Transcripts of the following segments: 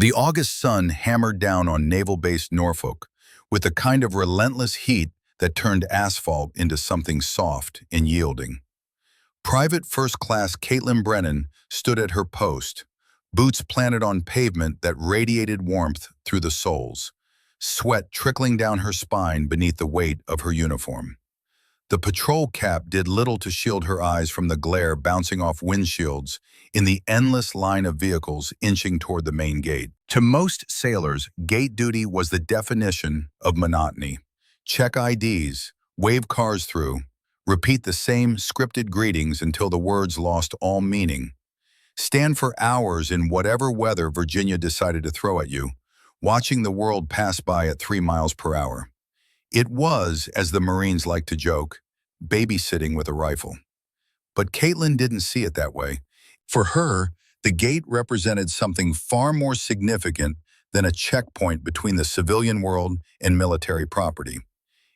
The August sun hammered down on naval-based Norfolk with the kind of relentless heat that turned asphalt into something soft and yielding. Private First Class Caitlin Brennan stood at her post, boots planted on pavement that radiated warmth through the soles, sweat trickling down her spine beneath the weight of her uniform. The patrol cap did little to shield her eyes from the glare bouncing off windshields in the endless line of vehicles inching toward the main gate. To most sailors, gate duty was the definition of monotony. Check IDs, wave cars through, repeat the same scripted greetings until the words lost all meaning. Stand for hours in whatever weather Virginia decided to throw at you, watching the world pass by at 3 miles per hour. It was, as the Marines like to joke, babysitting with a rifle. But Caitlin didn't see it that way. For her, the gate represented something far more significant than a checkpoint between the civilian world and military property.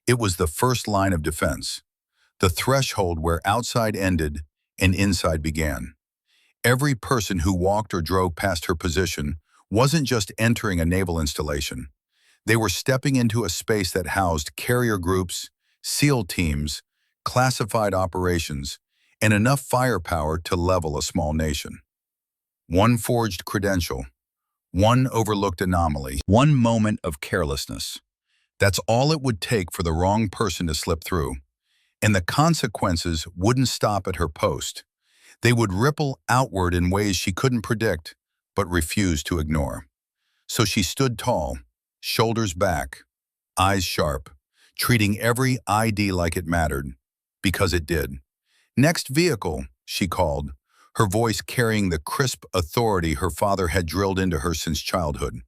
It was the first line of defense, the threshold where outside ended and inside began. Every person who walked or drove past her position wasn't just entering a naval installation. They were stepping into a space that housed carrier groups, SEAL teams, classified operations, and enough firepower to level a small nation. One forged credential, one overlooked anomaly, one moment of carelessness. That's all it would take for the wrong person to slip through. And the consequences wouldn't stop at her post. They would ripple outward in ways she couldn't predict, but refused to ignore. So she stood tall, shoulders back, eyes sharp, treating every ID like it mattered, because it did. "Next vehicle," she called, her voice carrying the crisp authority her father had drilled into her since childhood.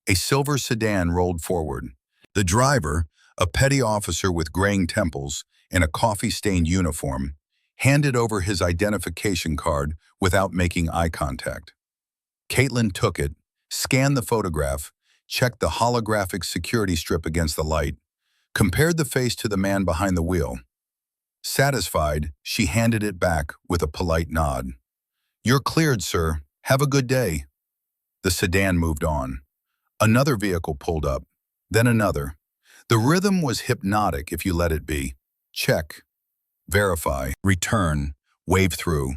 A silver sedan rolled forward. The driver, a petty officer with graying temples and a coffee-stained uniform, handed over his identification card without making eye contact. Caitlin took it, scanned the photograph, checked the holographic security strip against the light, compared the face to the man behind the wheel. Satisfied, she handed it back with a polite nod. "You're cleared, sir. Have a good day." The sedan moved on. Another vehicle pulled up, then another. The rhythm was hypnotic if you let it be. Check, verify, return, wave through.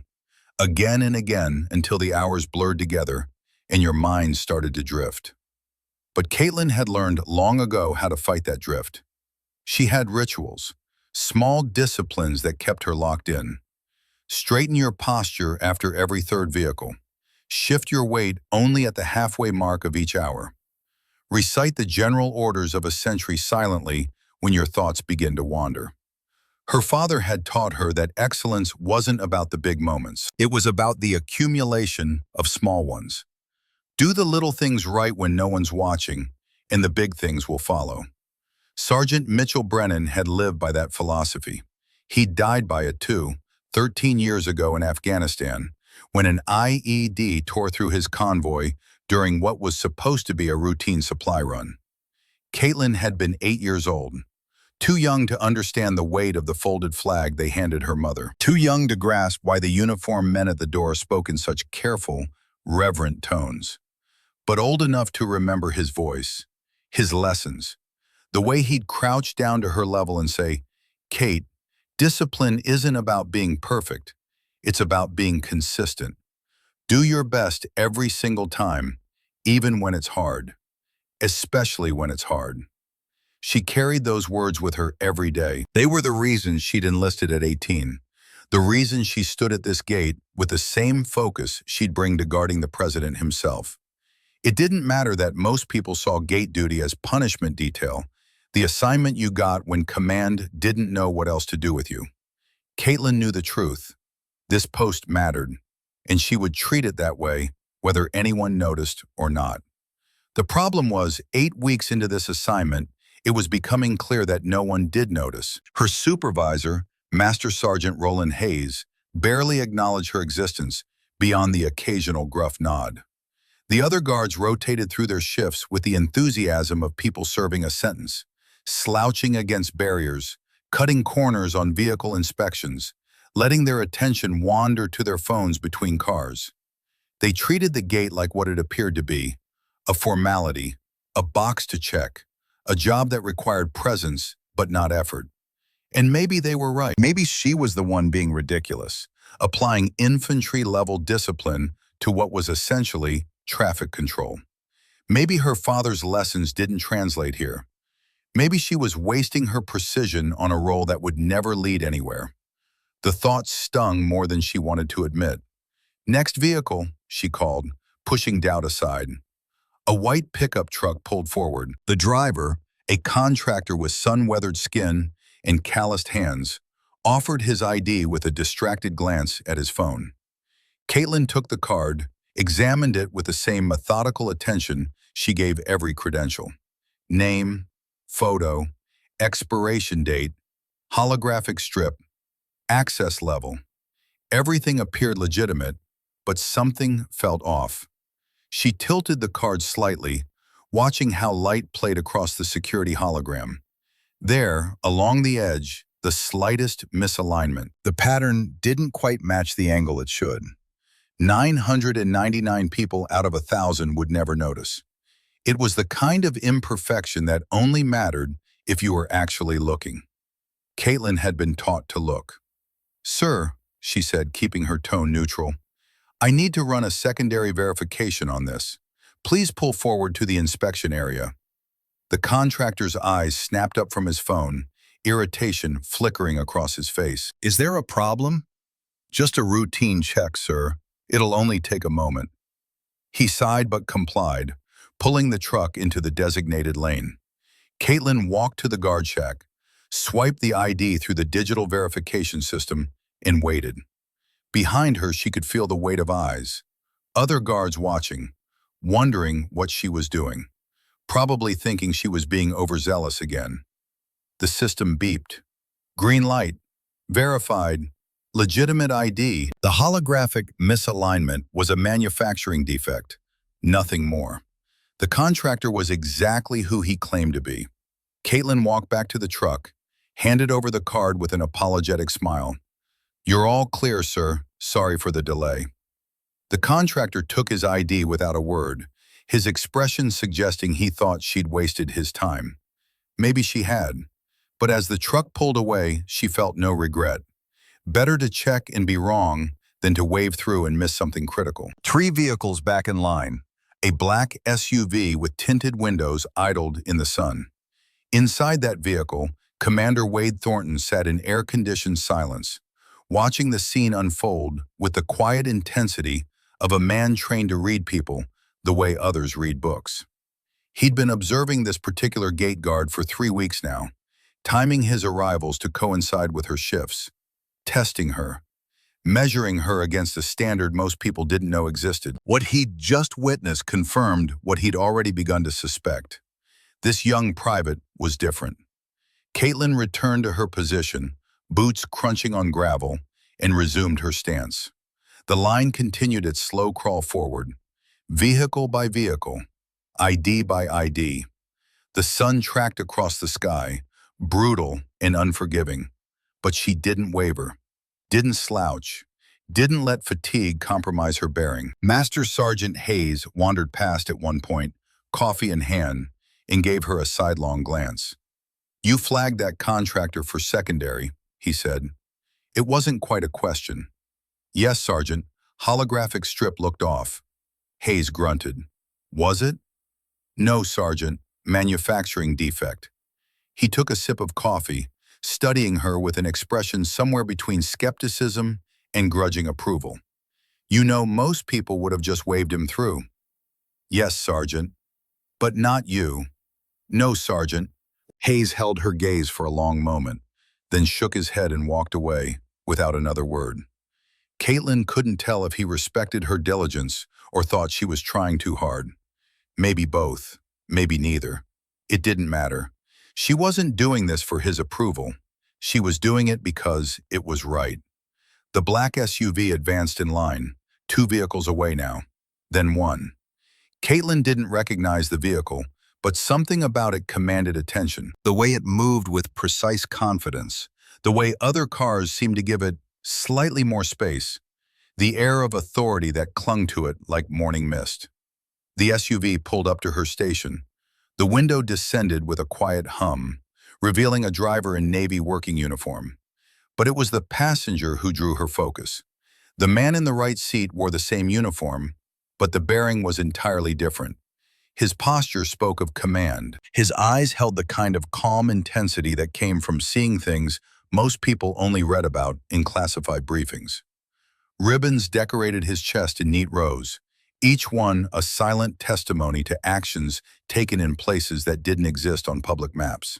Again and again until the hours blurred together and your mind started to drift. But Caitlin had learned long ago how to fight that drift. She had rituals, small disciplines that kept her locked in. Straighten your posture after every third vehicle. Shift your weight only at the halfway mark of each hour. Recite the general orders of a sentry silently when your thoughts begin to wander. Her father had taught her that excellence wasn't about the big moments. It was about the accumulation of small ones. Do the little things right when no one's watching, and the big things will follow. Sergeant Mitchell Brennan had lived by that philosophy. He died by it too, 13 years ago in Afghanistan, when an IED tore through his convoy during what was supposed to be a routine supply run. Caitlin had been 8 years old, too young to understand the weight of the folded flag they handed her mother, too young to grasp why the uniformed men at the door spoke in such careful, reverent tones, but old enough to remember his voice, his lessons, the way he'd crouch down to her level and say, "Kate, discipline isn't about being perfect. It's about being consistent. Do your best every single time, even when it's hard, especially when it's hard." She carried those words with her every day. They were the reason she'd enlisted at 18, the reason she stood at this gate with the same focus she'd bring to guarding the president himself. It didn't matter that most people saw gate duty as punishment detail, the assignment you got when command didn't know what else to do with you. Caitlin knew the truth. This post mattered, and she would treat it that way, whether anyone noticed or not. The problem was, 8 weeks into this assignment, it was becoming clear that no one did notice. Her supervisor, Master Sergeant Roland Hayes, barely acknowledged her existence beyond the occasional gruff nod. The other guards rotated through their shifts with the enthusiasm of people serving a sentence, slouching against barriers, cutting corners on vehicle inspections, letting their attention wander to their phones between cars. They treated the gate like what it appeared to be, a formality, a box to check, a job that required presence but not effort. And maybe they were right. Maybe she was the one being ridiculous, applying infantry-level discipline to what was essentially traffic control. Maybe her father's lessons didn't translate here. Maybe she was wasting her precision on a role that would never lead anywhere. The thought stung more than she wanted to admit. "Next vehicle," she called, pushing doubt aside. A white pickup truck pulled forward. The driver, a contractor with sun-weathered skin and calloused hands, offered his ID with a distracted glance at his phone. Caitlin took the card, examined it with the same methodical attention she gave every credential. Name, photo, expiration date, holographic strip, access level. Everything appeared legitimate, but something felt off. She tilted the card slightly, watching how light played across the security hologram. There, along the edge, the slightest misalignment. The pattern didn't quite match the angle it should. 999 people out of 1,000 would never notice. It was the kind of imperfection that only mattered if you were actually looking. Caitlin had been taught to look. "Sir," she said, keeping her tone neutral, "I need to run a secondary verification on this. Please pull forward to the inspection area." The contractor's eyes snapped up from his phone, irritation flickering across his face. "Is there a problem?" "Just a routine check, sir. It'll only take a moment." He sighed but complied, pulling the truck into the designated lane. Caitlin walked to the guard shack, swiped the ID through the digital verification system, and waited. Behind her, she could feel the weight of eyes. Other guards watching, wondering what she was doing, probably thinking she was being overzealous again. The system beeped. Green light. Verified. Legitimate ID. The holographic misalignment was a manufacturing defect, nothing more. The contractor was exactly who he claimed to be. Caitlin walked back to the truck, handed over the card with an apologetic smile. "You're all clear, sir. Sorry for the delay." The contractor took his ID without a word, his expression suggesting he thought she'd wasted his time. Maybe she had, but as the truck pulled away, she felt no regret. Better to check and be wrong than to wave through and miss something critical. 3 vehicles back in line. A black SUV with tinted windows idled in the sun. Inside that vehicle, Commander Wade Thornton sat in air-conditioned silence, watching the scene unfold with the quiet intensity of a man trained to read people the way others read books. He'd been observing this particular gate guard for 3 weeks now, timing his arrivals to coincide with her shifts, testing her, measuring her against a standard most people didn't know existed. What he'd just witnessed confirmed what he'd already begun to suspect. This young private was different. Caitlin returned to her position, boots crunching on gravel, and resumed her stance. The line continued its slow crawl forward, vehicle by vehicle, ID by ID. The sun tracked across the sky, brutal and unforgiving. But she didn't waver, didn't slouch, didn't let fatigue compromise her bearing. Master Sergeant Hayes wandered past at one point, coffee in hand, and gave her a sidelong glance. "You flagged that contractor for secondary," he said. It wasn't quite a question. "Yes, Sergeant." Holographic strip looked off. Hayes grunted. "Was it?" "No, Sergeant. Manufacturing defect." He took a sip of coffee, studying her with an expression somewhere between skepticism and grudging approval. "You know, most people would have just waved him through." "Yes, Sergeant." "But not you." "No, Sergeant." Hayes held her gaze for a long moment, then shook his head and walked away, without another word. Caitlin couldn't tell if he respected her diligence or thought she was trying too hard. Maybe both, maybe neither. It didn't matter. She wasn't doing this for his approval. She was doing it because it was right. The black SUV advanced in line, 2 vehicles away now, then 1. Caitlin didn't recognize the vehicle, but something about it commanded attention. The way it moved with precise confidence, the way other cars seemed to give it slightly more space, the air of authority that clung to it like morning mist. The SUV pulled up to her station. The window descended with a quiet hum, revealing a driver in Navy working uniform. But it was the passenger who drew her focus. The man in the right seat wore the same uniform, but the bearing was entirely different. His posture spoke of command. His eyes held the kind of calm intensity that came from seeing things most people only read about in classified briefings. Ribbons decorated his chest in neat rows, each one a silent testimony to actions taken in places that didn't exist on public maps.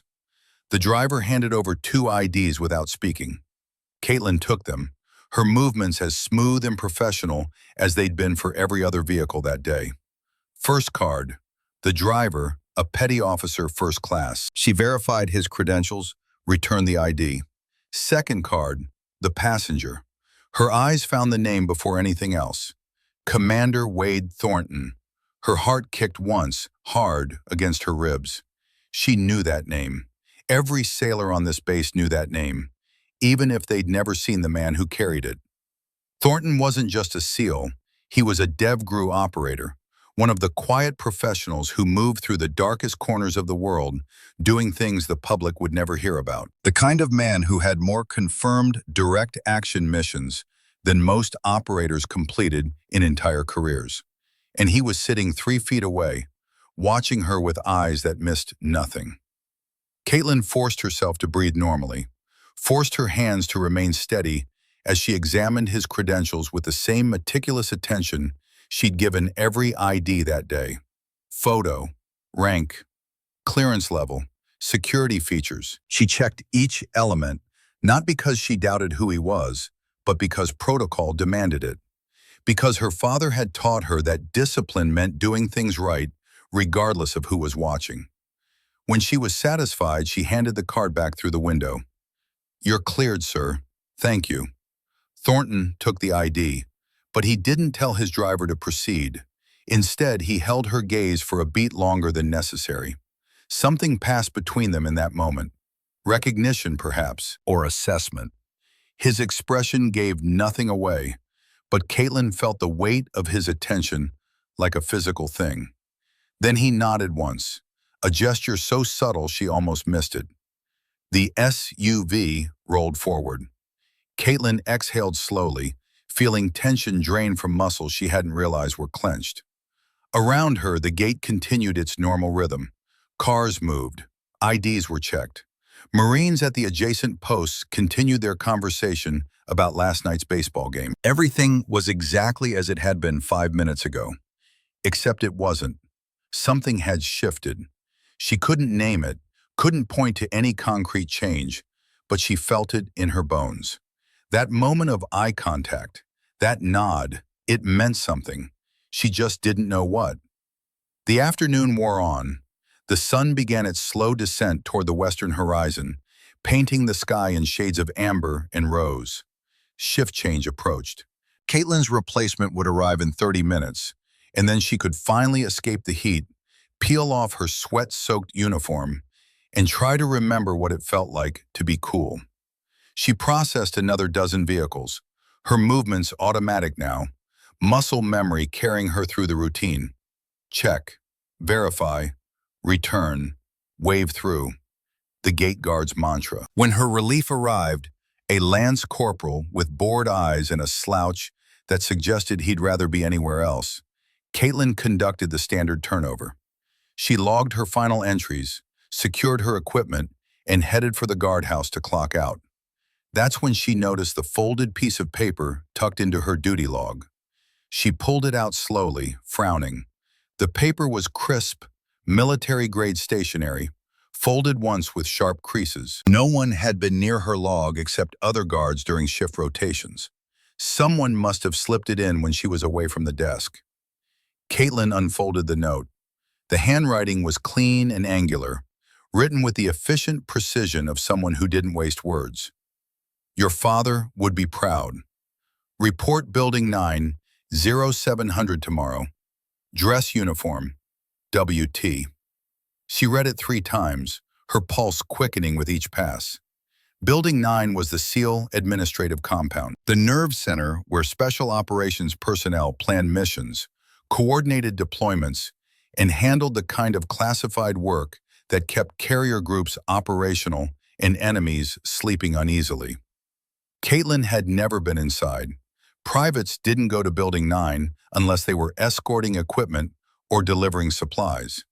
The driver handed over 2 IDs without speaking. Caitlin took them, her movements as smooth and professional as they'd been for every other vehicle that day. First card, the driver, a petty officer first class. She verified his credentials, returned the ID. Second card, the passenger. Her eyes found the name before anything else. Commander Wade Thornton. Her heart kicked once, hard, against her ribs. She knew that name. Every sailor on this base knew that name, even if they'd never seen the man who carried it. Thornton wasn't just a SEAL, he was a DevGru operator, one of the quiet professionals who moved through the darkest corners of the world, doing things the public would never hear about. The kind of man who had more confirmed direct action missions than most operators completed in entire careers. And he was sitting 3 feet away, watching her with eyes that missed nothing. Caitlin forced herself to breathe normally, forced her hands to remain steady as she examined his credentials with the same meticulous attention she'd given every ID that day. Photo, rank, clearance level, security features. She checked each element, not because she doubted who he was, but because protocol demanded it. Because her father had taught her that discipline meant doing things right, regardless of who was watching. When she was satisfied, she handed the card back through the window. "You're cleared, sir. Thank you." Thornton took the ID, but he didn't tell his driver to proceed. Instead, he held her gaze for a beat longer than necessary. Something passed between them in that moment. Recognition, perhaps, or assessment. His expression gave nothing away, but Caitlin felt the weight of his attention like a physical thing. Then he nodded once, a gesture so subtle she almost missed it. The SUV rolled forward. Caitlin exhaled slowly, feeling tension drain from muscles she hadn't realized were clenched. Around her, the gate continued its normal rhythm. Cars moved. IDs were checked. Marines at the adjacent posts continued their conversation about last night's baseball game. Everything was exactly as it had been 5 minutes ago. Except it wasn't. Something had shifted. She couldn't name it, couldn't point to any concrete change, but she felt it in her bones. That moment of eye contact, that nod, it meant something. She just didn't know what. The afternoon wore on. The sun began its slow descent toward the western horizon, painting the sky in shades of amber and rose. Shift change approached. Caitlin's replacement would arrive in 30 minutes, and then she could finally escape the heat, peel off her sweat-soaked uniform, and try to remember what it felt like to be cool. She processed another dozen vehicles, her movements automatic now, muscle memory carrying her through the routine. Check, verify, return, wave through. The gate guard's mantra. When her relief arrived, a lance corporal with bored eyes and a slouch that suggested he'd rather be anywhere else, Caitlin conducted the standard turnover. She logged her final entries, secured her equipment, and headed for the guardhouse to clock out. That's when she noticed the folded piece of paper tucked into her duty log. She pulled it out slowly, frowning. The paper was crisp, military-grade stationery, folded once with sharp creases. No one had been near her log except other guards during shift rotations. Someone must have slipped it in when she was away from the desk. Caitlin unfolded the note. The handwriting was clean and angular, written with the efficient precision of someone who didn't waste words. Your father would be proud. Report Building 9, 0700 tomorrow. Dress uniform, WT. She read it 3 times, her pulse quickening with each pass. Building 9 was the SEAL administrative compound, the nerve center where special operations personnel planned missions, coordinated deployments, and handled the kind of classified work that kept carrier groups operational and enemies sleeping uneasily. Caitlin had never been inside. Privates didn't go to Building 9 unless they were escorting equipment or delivering supplies.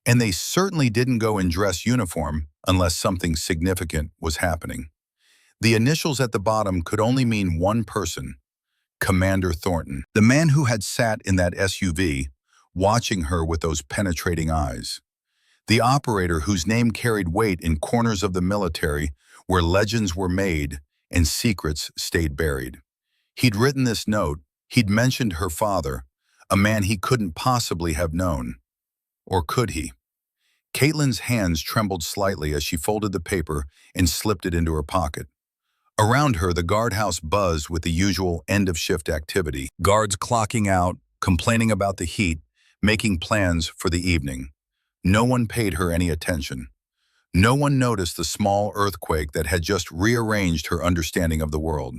And they certainly didn't go in dress uniform unless something significant was happening. The initials at the bottom could only mean one person: Commander Thornton, the man who had sat in that SUV, watching her with those penetrating eyes. The operator whose name carried weight in corners of the military where legends were made and secrets stayed buried. He'd written this note, he'd mentioned her father, a man he couldn't possibly have known. Or could he? Caitlin's hands trembled slightly as she folded the paper and slipped it into her pocket. Around her, the guardhouse buzzed with the usual end-of-shift activity. Guards clocking out, complaining about the heat, making plans for the evening. No one paid her any attention. No one noticed the small earthquake that had just rearranged her understanding of the world.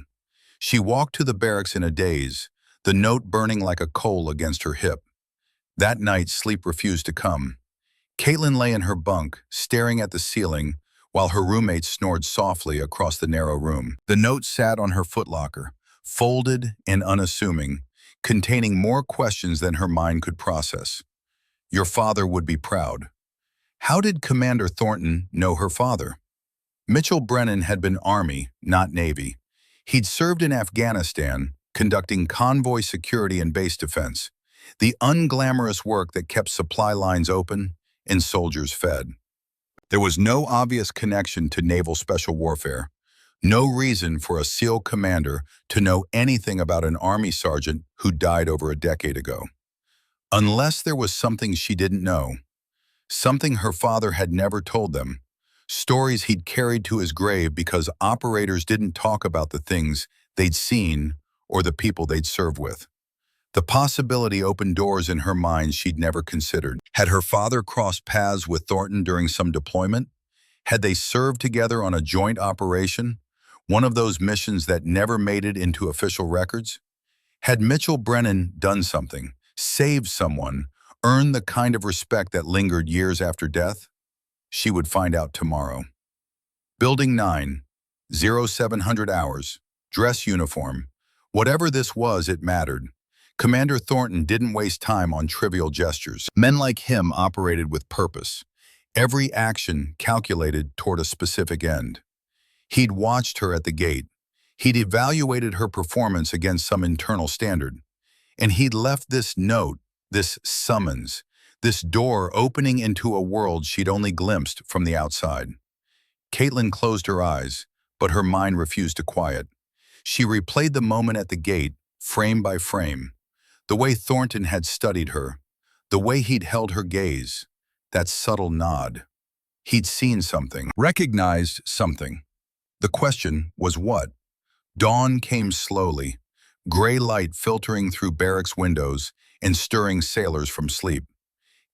She walked to the barracks in a daze, the note burning like a coal against her hip. That night, sleep refused to come. Caitlin lay in her bunk, staring at the ceiling, while her roommate snored softly across the narrow room. The note sat on her footlocker, folded and unassuming, containing more questions than her mind could process. Your father would be proud. How did Commander Thornton know her father? Mitchell Brennan had been Army, not Navy. He'd served in Afghanistan, conducting convoy security and base defense, the unglamorous work that kept supply lines open and soldiers fed. There was no obvious connection to naval special warfare, no reason for a SEAL commander to know anything about an Army sergeant who died over a decade ago. Unless there was something she didn't know, something her father had never told them, stories he'd carried to his grave because operators didn't talk about the things they'd seen or the people they'd served with. The possibility opened doors in her mind she'd never considered. Had her father crossed paths with Thornton during some deployment? Had they served together on a joint operation, one of those missions that never made it into official records? Had Mitchell Brennan done something, saved someone, earned the kind of respect that lingered years after death? She would find out tomorrow. Building 9, 0700 hours, dress uniform. Whatever this was, it mattered. Commander Thornton didn't waste time on trivial gestures. Men like him operated with purpose, every action calculated toward a specific end. He'd watched her at the gate. He'd evaluated her performance against some internal standard. And he'd left this note, this summons, this door opening into a world she'd only glimpsed from the outside. Caitlin closed her eyes, but her mind refused to quiet. She replayed the moment at the gate, frame by frame. The way Thornton had studied her, the way he'd held her gaze, that subtle nod. He'd seen something, recognized something. The question was what? Dawn came slowly, gray light filtering through barracks windows and stirring sailors from sleep.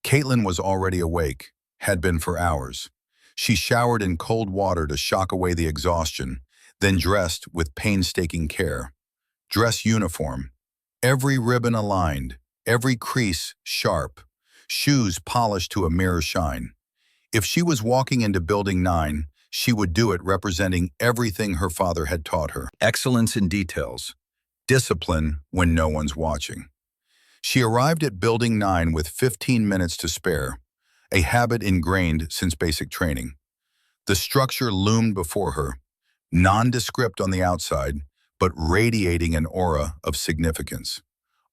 Caitlin was already awake, had been for hours. She showered in cold water to shock away the exhaustion, then dressed with painstaking care. Dress uniform. Every ribbon aligned, every crease sharp, shoes polished to a mirror shine. If she was walking into Building 9, she would do it representing everything her father had taught her. Excellence in details, discipline when no one's watching. She arrived at Building 9 with 15 minutes to spare, a habit ingrained since basic training. The structure loomed before her, nondescript on the outside, but radiating an aura of significance.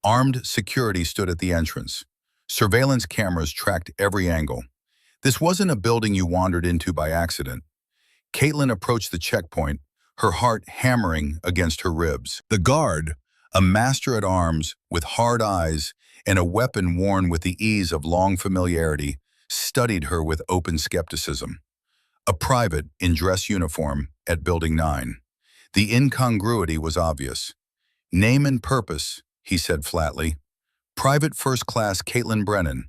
Armed security stood at the entrance. Surveillance cameras tracked every angle. This wasn't a building you wandered into by accident. Caitlin approached the checkpoint, her heart hammering against her ribs. The guard, a master at arms with hard eyes and a weapon worn with the ease of long familiarity, studied her with open skepticism. A private in dress uniform at Building 9. The incongruity was obvious. Name and purpose, he said flatly. Private First Class Caitlin Brennan.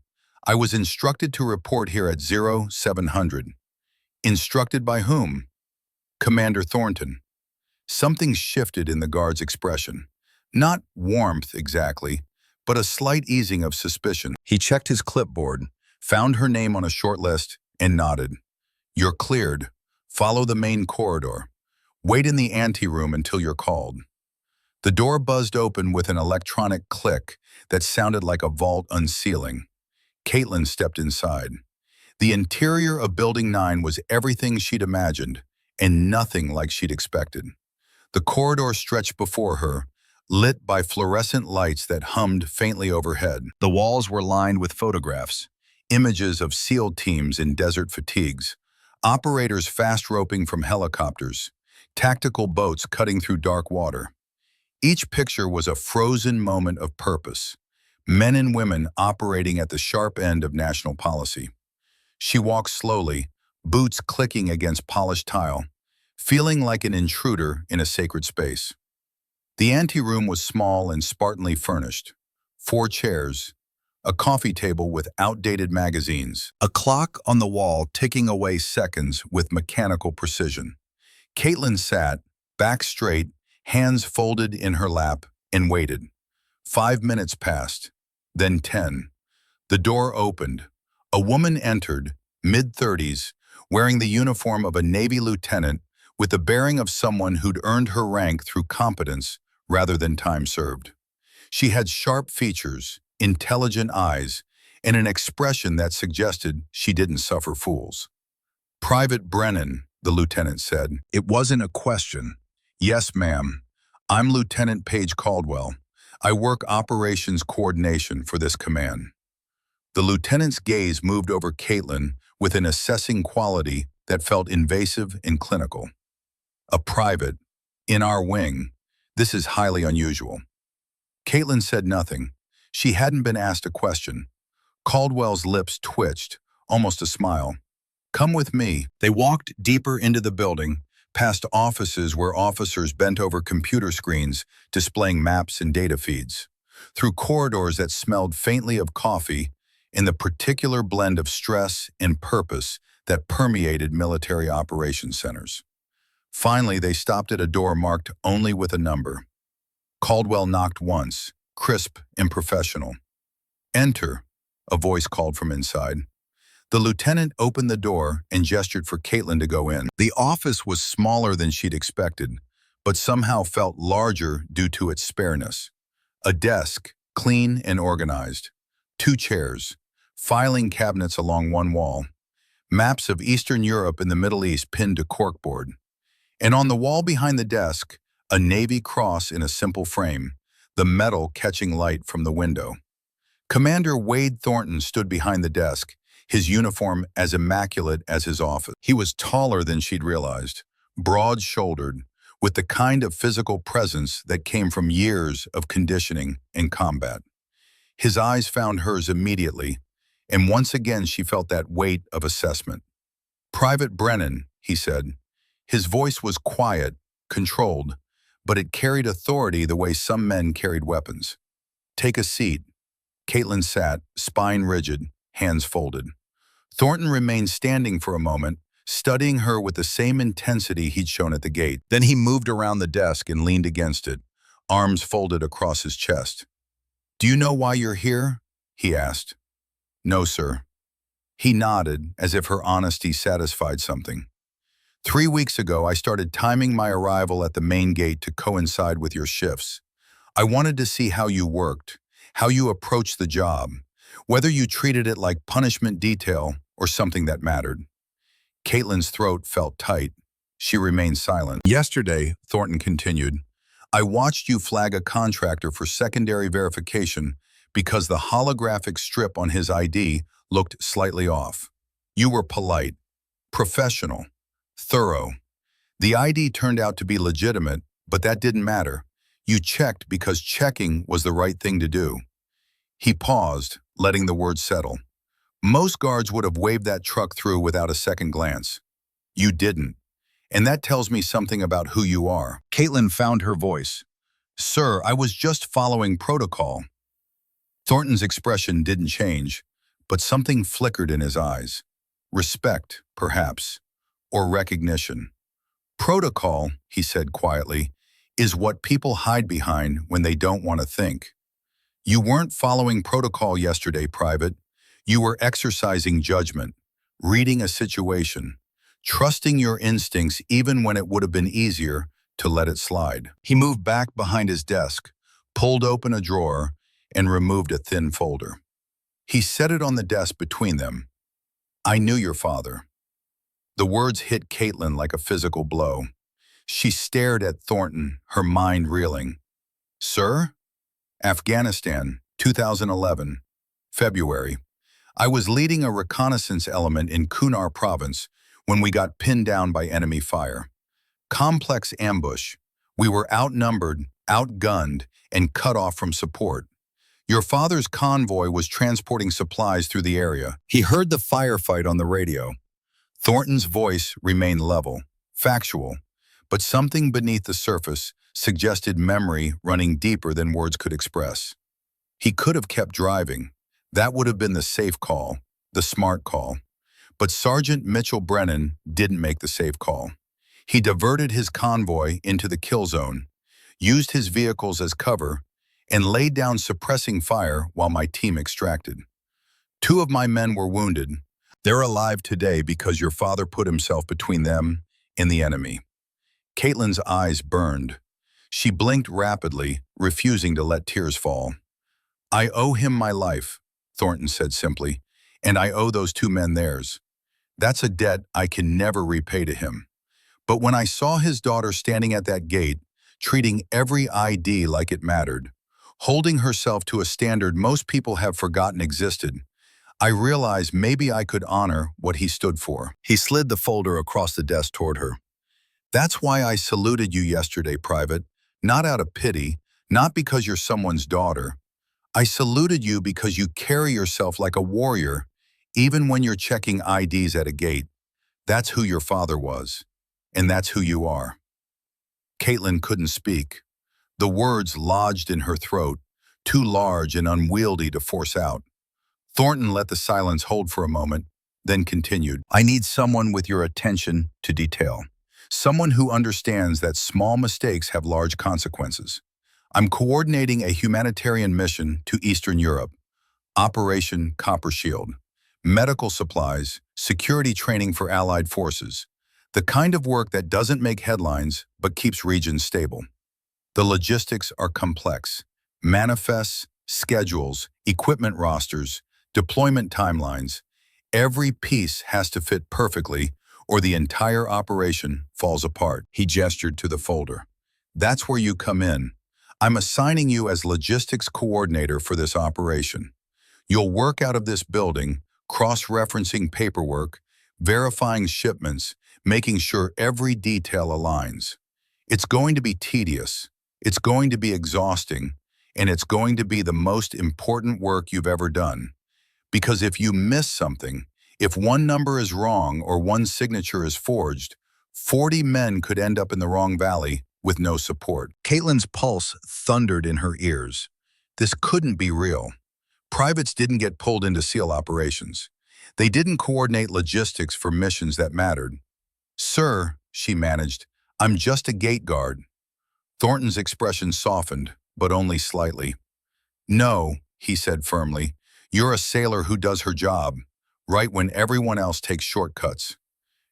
I was instructed to report here at 0700. Instructed by whom? Commander Thornton. Something shifted in the guard's expression. Not warmth exactly, but a slight easing of suspicion. He checked his clipboard, found her name on a short list, and nodded. "You're cleared. Follow the main corridor. Wait in the anteroom until you're called." The door buzzed open with an electronic click that sounded like a vault unsealing. Caitlin stepped inside. The interior of Building 9 was everything she'd imagined, and nothing like she'd expected. The corridor stretched before her, lit by fluorescent lights that hummed faintly overhead. The walls were lined with photographs, images of SEAL teams in desert fatigues, operators fast roping from helicopters, tactical boats cutting through dark water. Each picture was a frozen moment of purpose, men and women operating at the sharp end of national policy. She walked slowly, boots clicking against polished tile, feeling like an intruder in a sacred space. The anteroom was small and spartanly furnished. 4 chairs, a coffee table with outdated magazines, a clock on the wall ticking away seconds with mechanical precision. Caitlin sat, back straight, hands folded in her lap, and waited. 5 minutes passed, then 10. The door opened. A woman entered, mid-30s, wearing the uniform of a Navy lieutenant with the bearing of someone who'd earned her rank through competence rather than time served. She had sharp features, intelligent eyes, and an expression that suggested she didn't suffer fools. "Private Brennan," the lieutenant said. It wasn't a question. "Yes, ma'am. I'm Lieutenant Paige Caldwell. I work operations coordination for this command." The lieutenant's gaze moved over Caitlin with an assessing quality that felt invasive and clinical. "A private, in our wing. This is highly unusual." Caitlin said nothing. She hadn't been asked a question. Caldwell's lips twitched, almost a smile. "Come with me." They walked deeper into the building, past offices where officers bent over computer screens displaying maps and data feeds, through corridors that smelled faintly of coffee and the particular blend of stress and purpose that permeated military operations centers. Finally, they stopped at a door marked only with a number. Caldwell knocked once, crisp and professional. "Enter," a voice called from inside. The lieutenant opened the door and gestured for Caitlin to go in. The office was smaller than she'd expected, but somehow felt larger due to its spareness. A desk, clean and organized. 2 chairs, filing cabinets along one wall, maps of Eastern Europe and the Middle East pinned to corkboard. And on the wall behind the desk, a Navy cross in a simple frame, the metal catching light from the window. Commander Wade Thornton stood behind the desk, his uniform as immaculate as his office. He was taller than she'd realized, broad-shouldered, with the kind of physical presence that came from years of conditioning and combat. His eyes found hers immediately, and once again she felt that weight of assessment. "Private Brennan," he said. His voice was quiet, controlled, but it carried authority the way some men carried weapons. "Take a seat." Caitlin sat, spine rigid, hands folded. Thornton remained standing for a moment, studying her with the same intensity he'd shown at the gate. Then he moved around the desk and leaned against it, arms folded across his chest. "Do you know why you're here?" he asked. "No, sir." He nodded, as if her honesty satisfied something. 3 weeks ago, I started timing my arrival at the main gate to coincide with your shifts. I wanted to see how you worked, how you approached the job, whether you treated it like punishment detail or something that mattered. Caitlin's throat felt tight. She remained silent. "Yesterday," Thornton continued, "I watched you flag a contractor for secondary verification because the holographic strip on his ID looked slightly off. You were polite, professional, thorough. The ID turned out to be legitimate, but that didn't matter. You checked because checking was the right thing to do." He paused, letting the words settle. "Most guards would have waved that truck through without a second glance. You didn't. And that tells me something about who you are." Caitlin found her voice. "Sir, I was just following protocol." Thornton's expression didn't change, but something flickered in his eyes. Respect, perhaps, or recognition. "Protocol," he said quietly, "is what people hide behind when they don't want to think. You weren't following protocol yesterday, Private. You were exercising judgment, reading a situation, trusting your instincts even when it would have been easier to let it slide. He moved back behind his desk, pulled open a drawer, and removed a thin folder. He set it on the desk between them. I knew your father. The words hit Caitlin like a physical blow. She stared at Thornton, her mind reeling. Sir? Afghanistan, 2011, February. I was leading a reconnaissance element in Kunar province when we got pinned down by enemy fire. Complex ambush. We were outnumbered, outgunned, and cut off from support. Your father's convoy was transporting supplies through the area. He heard the firefight on the radio. Thornton's voice remained level, factual, but something beneath the surface suggested memory running deeper than words could express. He could have kept driving. That would have been the safe call, the smart call. But Sergeant Mitchell Brennan didn't make the safe call. He diverted his convoy into the kill zone, used his vehicles as cover, and laid down suppressing fire while my team extracted. 2 of my men were wounded. They're alive today because your father put himself between them and the enemy. Caitlin's eyes burned. She blinked rapidly, refusing to let tears fall. I owe him my life, Thornton said simply, and I owe those 2 men theirs. That's a debt I can never repay to him. But when I saw his daughter standing at that gate, treating every ID like it mattered, holding herself to a standard most people have forgotten existed, I realized maybe I could honor what he stood for. He slid the folder across the desk toward her. That's why I saluted you yesterday, Private, not out of pity, not because you're someone's daughter. I saluted you because you carry yourself like a warrior, even when you're checking IDs at a gate. That's who your father was, and that's who you are. Caitlin couldn't speak. The words lodged in her throat, too large and unwieldy to force out. Thornton let the silence hold for a moment, then continued. I need someone with your attention to detail. Someone who understands that small mistakes have large consequences. I'm coordinating a humanitarian mission to Eastern Europe, Operation Copper Shield. Medical supplies, security training for allied forces. The kind of work that doesn't make headlines but keeps regions stable. The logistics are complex. Manifests, schedules, equipment rosters, deployment timelines. Every piece has to fit perfectly or the entire operation falls apart. He gestured to the folder. That's where you come in. I'm assigning you as logistics coordinator for this operation. You'll work out of this building, cross-referencing paperwork, verifying shipments, making sure every detail aligns. It's going to be tedious, it's going to be exhausting, and it's going to be the most important work you've ever done. Because if you miss something, if one number is wrong or one signature is forged, 40 men could end up in the wrong valley with no support. Caitlin's pulse thundered in her ears. This couldn't be real. Privates didn't get pulled into SEAL operations. They didn't coordinate logistics for missions that mattered. Sir, she managed, I'm just a gate guard. Thornton's expression softened, but only slightly. No, he said firmly, you're a sailor who does her job, right when everyone else takes shortcuts.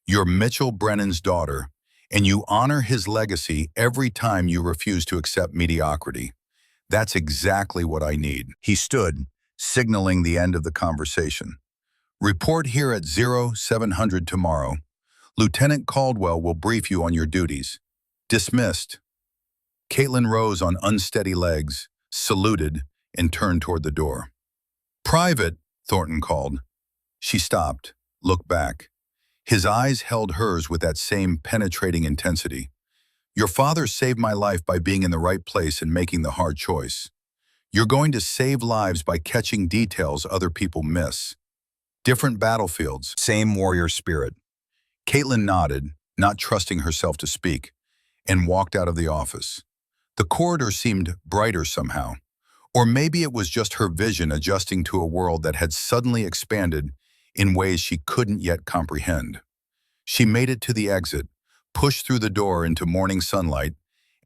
You're Mitchell Brennan's daughter, and you honor his legacy every time you refuse to accept mediocrity. That's exactly what I need. He stood, signaling the end of the conversation. Report here at 0700 tomorrow. Lieutenant Caldwell will brief you on your duties. Dismissed. Caitlin rose on unsteady legs, saluted, and turned toward the door. Private, Thornton called. She stopped, looked back. His eyes held hers with that same penetrating intensity. Your father saved my life by being in the right place and making the hard choice. You're going to save lives by catching details other people miss. Different battlefields, same warrior spirit. Caitlin nodded, not trusting herself to speak, and walked out of the office. The corridor seemed brighter somehow. Or maybe it was just her vision adjusting to a world that had suddenly expanded in ways she couldn't yet comprehend. She made it to the exit, pushed through the door into morning sunlight,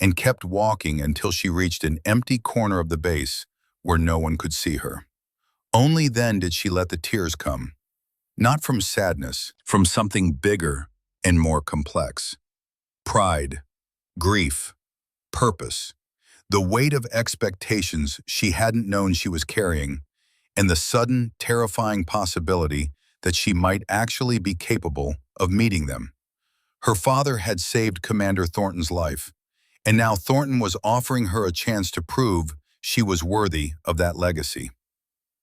and kept walking until she reached an empty corner of the base, where no one could see her. Only then did she let the tears come, not from sadness, from something bigger and more complex. Pride, grief, purpose, the weight of expectations she hadn't known she was carrying, and the sudden, terrifying possibility that she might actually be capable of meeting them. Her father had saved Commander Thornton's life, and now Thornton was offering her a chance to prove she was worthy of that legacy.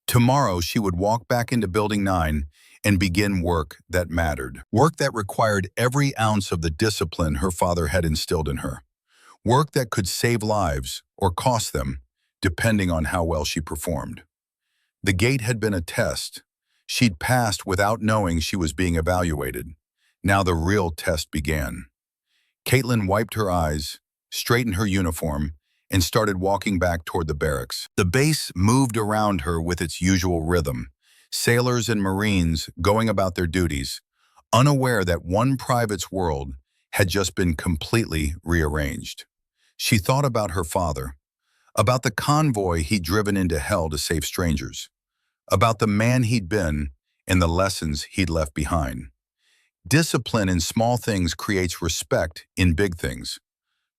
Tomorrow she would walk back into Building 9 and begin work that mattered. Work that required every ounce of the discipline her father had instilled in her. Work that could save lives or cost them, depending on how well she performed. The gate had been a test. She'd passed without knowing she was being evaluated. Now the real test began. Caitlin wiped her eyes, straightened her uniform, and started walking back toward the barracks. The base moved around her with its usual rhythm, sailors and Marines going about their duties, unaware that one private's world had just been completely rearranged. She thought about her father, about the convoy he'd driven into hell to save strangers, about the man he'd been and the lessons he'd left behind. Discipline in small things creates respect in big things.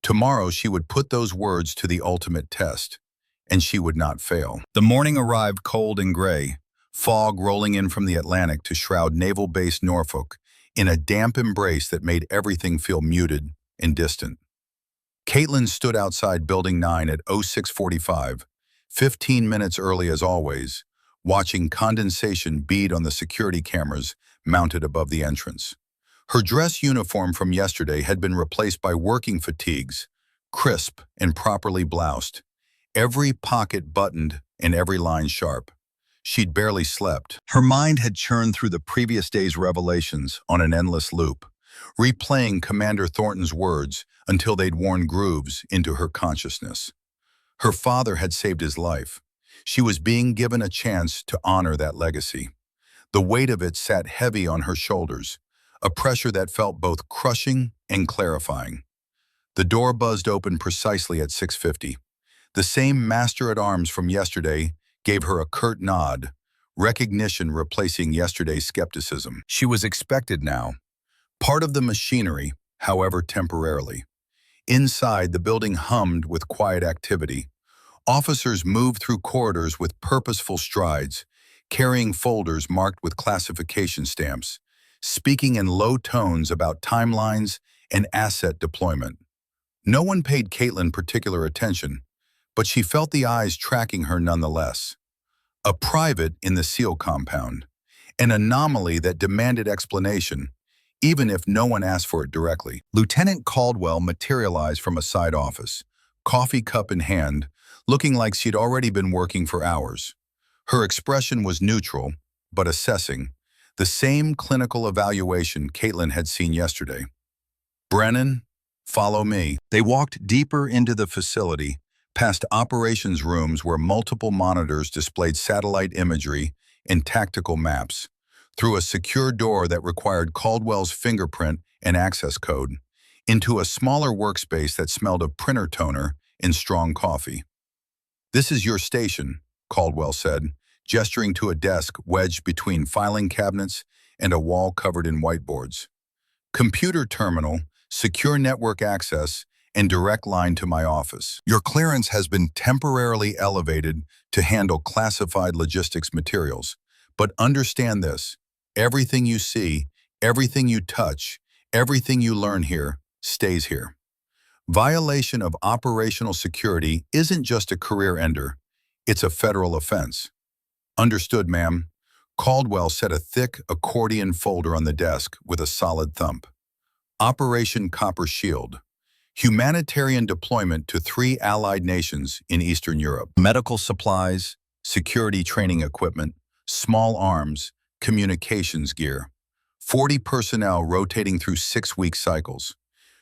Tomorrow she would put those words to the ultimate test, and she would not fail. The morning arrived cold and gray, fog rolling in from the Atlantic to shroud Naval Base Norfolk in a damp embrace that made everything feel muted and distant. Caitlin stood outside Building 9 at 06:45, 15 minutes early as always, watching condensation bead on the security cameras mounted above the entrance. Her dress uniform from yesterday had been replaced by working fatigues, crisp and properly bloused, every pocket buttoned and every line sharp. She'd barely slept. Her mind had churned through the previous day's revelations on an endless loop, replaying Commander Thornton's words until they'd worn grooves into her consciousness. Her father had saved his life. She was being given a chance to honor that legacy. The weight of it sat heavy on her shoulders, a pressure that felt both crushing and clarifying. The door buzzed open precisely at 6:50. The same master-at-arms from yesterday gave her a curt nod, recognition replacing yesterday's skepticism. She was expected now, part of the machinery, however temporarily. Inside, the building hummed with quiet activity. Officers moved through corridors with purposeful strides, carrying folders marked with classification stamps, speaking in low tones about timelines and asset deployment. No one paid Caitlin particular attention, but she felt the eyes tracking her nonetheless. A private in the SEAL compound, an anomaly that demanded explanation, even if no one asked for it directly. Lieutenant Caldwell materialized from a side office, coffee cup in hand, looking like she'd already been working for hours. Her expression was neutral, but assessing, the same clinical evaluation Caitlin had seen yesterday. "Brennan, follow me." They walked deeper into the facility, past operations rooms where multiple monitors displayed satellite imagery and tactical maps, through a secure door that required Caldwell's fingerprint and access code, into a smaller workspace that smelled of printer toner and strong coffee. "This is your station," Caldwell said, gesturing to a desk wedged between filing cabinets and a wall covered in whiteboards. "Computer terminal, secure network access, and direct line to my office. Your clearance has been temporarily elevated to handle classified logistics materials. But understand this, everything you see, everything you touch, everything you learn here, stays here. Violation of operational security isn't just a career ender, it's a federal offense." "Understood, ma'am." Caldwell set a thick accordion folder on the desk with a solid thump. "Operation Copper Shield. Humanitarian deployment to 3 allied nations in Eastern Europe. Medical supplies, security training equipment, small arms, communications gear. 40 personnel rotating through 6-week cycles.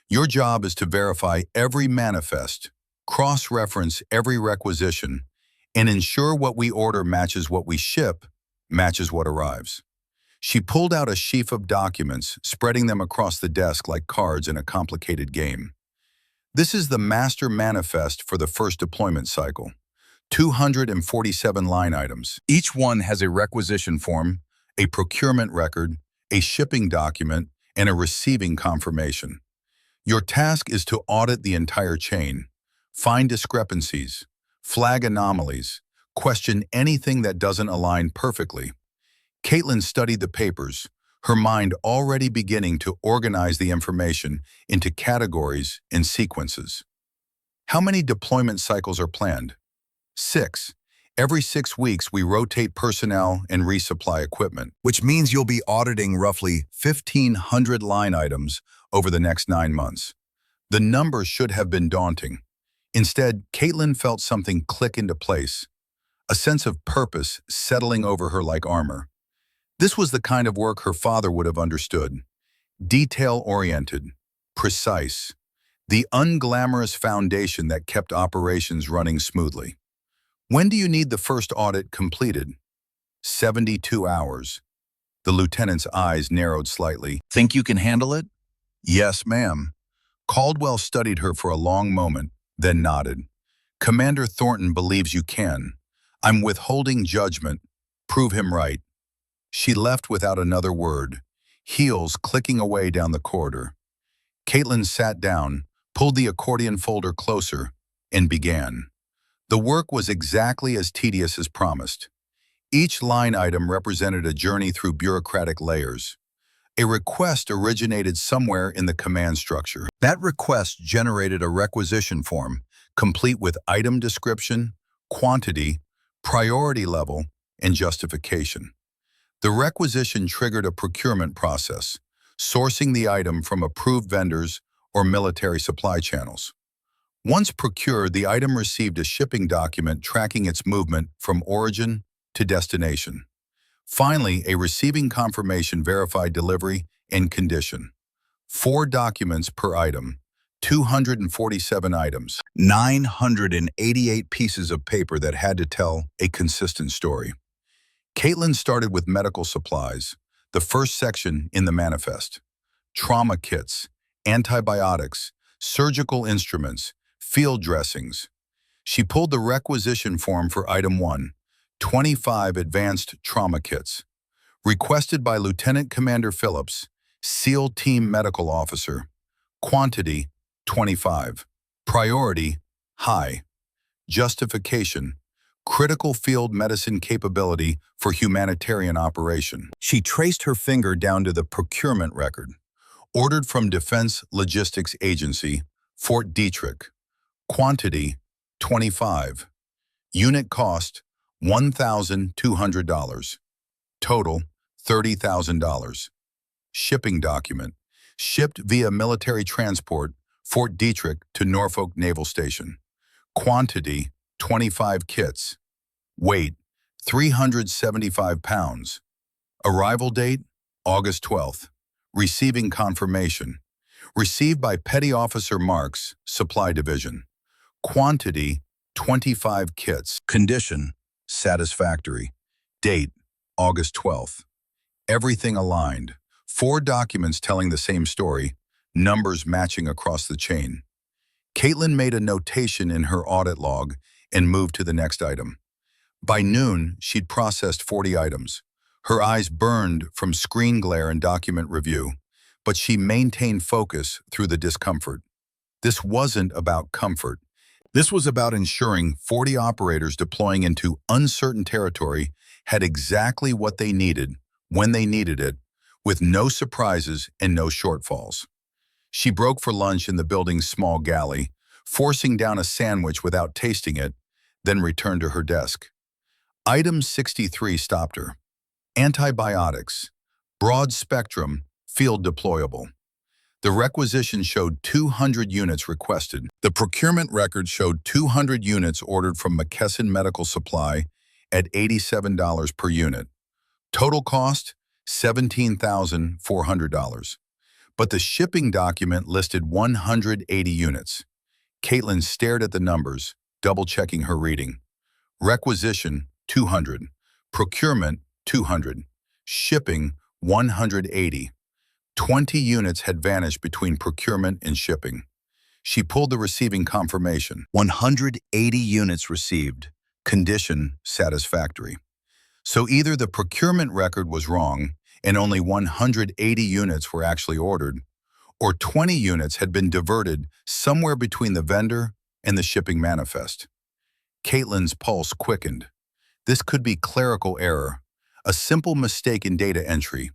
Your job is to verify every manifest, cross-reference every requisition, and ensure what we order matches what we ship, matches what arrives." She pulled out a sheaf of documents, spreading them across the desk like cards in a complicated game. "This is the master manifest for the first deployment cycle. 247 line items. Each one has a requisition form, a procurement record, a shipping document, and a receiving confirmation. Your task is to audit the entire chain, find discrepancies, flag anomalies, question anything that doesn't align perfectly. Caitlin studied the papers, her mind already beginning to organize the information into categories and sequences. How many deployment cycles are planned? 6. Every 6 weeks, we rotate personnel and resupply equipment, which means you'll be auditing roughly 1,500 line items over the next 9 months. The numbers should have been daunting. Instead, Caitlin felt something click into place, a sense of purpose settling over her like armor. This was the kind of work her father would have understood. Detail-oriented, precise, the unglamorous foundation that kept operations running smoothly. When do you need the first audit completed? 72 hours. The lieutenant's eyes narrowed slightly. Think you can handle it? Yes, ma'am. Caldwell studied her for a long moment, then nodded. Commander Thornton believes you can. I'm withholding judgment. Prove him right. She left without another word, heels clicking away down the corridor. Caitlin sat down, pulled the accordion folder closer, and began. The work was exactly as tedious as promised. Each line item represented a journey through bureaucratic layers. A request originated somewhere in the command structure. That request generated a requisition form, complete with item description, quantity, priority level, and justification. The requisition triggered a procurement process, sourcing the item from approved vendors or military supply channels. Once procured, the item received a shipping document tracking its movement from origin to destination. Finally, a receiving confirmation verified delivery and condition. 4 documents per item, 247 items, 988 pieces of paper that had to tell a consistent story. Caitlin started with medical supplies, the first section in the manifest. Trauma kits, antibiotics, surgical instruments, field dressings. She pulled the requisition form for item 1, 25 advanced trauma kits. Requested by Lieutenant Commander Phillips, SEAL Team Medical Officer. Quantity, 25. Priority, high. Justification, critical field medicine capability for humanitarian operation. She traced her finger down to the procurement record. Ordered from Defense Logistics Agency, Fort Detrick. Quantity, 25. Unit cost, $1,200. Total, $30,000. Shipping document. Shipped via military transport, Fort Detrick to Norfolk Naval Station. Quantity, 25 kits. Weight, 375 pounds. Arrival date, August 12th. Receiving confirmation. Received by Petty Officer Marks, Supply Division. Quantity, 25 kits. Condition, satisfactory. Date, August 12th. Everything aligned. 4 documents telling the same story, numbers matching across the chain. Caitlin made a notation in her audit log and moved to the next item. By noon, she'd processed 40 items. Her eyes burned from screen glare and document review, but she maintained focus through the discomfort. This wasn't about comfort. This was about ensuring 40 operators deploying into uncertain territory had exactly what they needed, when they needed it, with no surprises and no shortfalls. She broke for lunch in the building's small galley, forcing down a sandwich without tasting it, then returned to her desk. Item 63 stopped her. Antibiotics. Broad spectrum, field deployable. The requisition showed 200 units requested. The procurement record showed 200 units ordered from McKesson Medical Supply at $87 per unit. Total cost, $17,400. But the shipping document listed 180 units. Caitlin stared at the numbers, double-checking her reading. Requisition, 200. Procurement, 200. Shipping, 180. 20 units had vanished between procurement and shipping. She pulled the receiving confirmation. 180 units received. Condition satisfactory. So either the procurement record was wrong and only 180 units were actually ordered, or 20 units had been diverted somewhere between the vendor and the shipping manifest. Caitlin's pulse quickened. This could be clerical error, a simple mistake in data entry,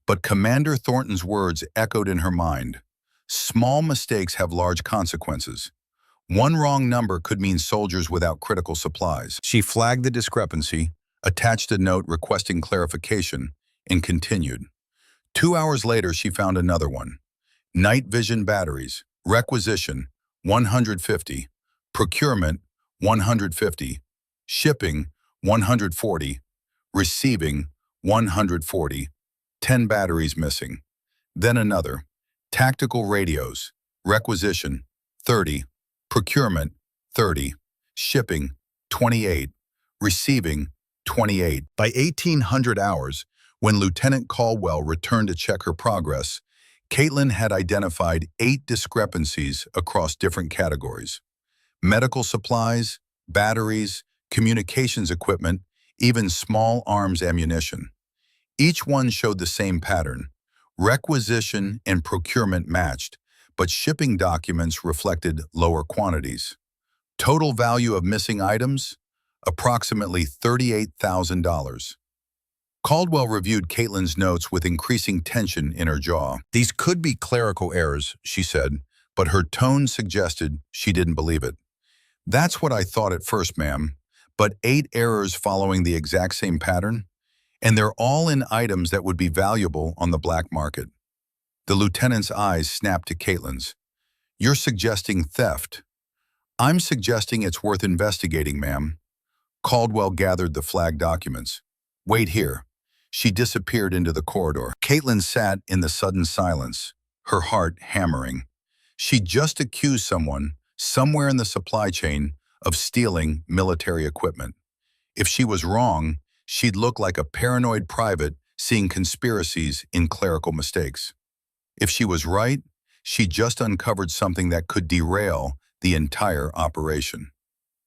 but Commander Thornton's words echoed in her mind. Small mistakes have large consequences. One wrong number could mean soldiers without critical supplies. She flagged the discrepancy, attached a note requesting clarification, and continued. 2 hours later, she found another one. Night vision batteries, requisition, 150, procurement, 150, shipping, 140, receiving, 140, 10 batteries missing. Then another, tactical radios, requisition, 30, procurement, 30, shipping, 28, receiving, 28. By 1800 hours, when Lieutenant Caldwell returned to check her progress, Caitlin had identified 8 discrepancies across different categories: medical supplies, batteries, communications equipment, even small arms ammunition. Each one showed the same pattern. Requisition and procurement matched, but shipping documents reflected lower quantities. Total value of missing items? Approximately $38,000. Caldwell reviewed Caitlin's notes with increasing tension in her jaw. These could be clerical errors, she said, but her tone suggested she didn't believe it. That's what I thought at first, ma'am, but 8 errors following the exact same pattern? And they're all in items that would be valuable on the black market. The lieutenant's eyes snapped to Caitlin's. You're suggesting theft. I'm suggesting it's worth investigating, ma'am. Caldwell gathered the flag documents. Wait here. She disappeared into the corridor. Caitlin sat in the sudden silence, her heart hammering. She just accused someone, somewhere in the supply chain, of stealing military equipment. If she was wrong, she'd look like a paranoid private seeing conspiracies in clerical mistakes. If she was right, she just uncovered something that could derail the entire operation.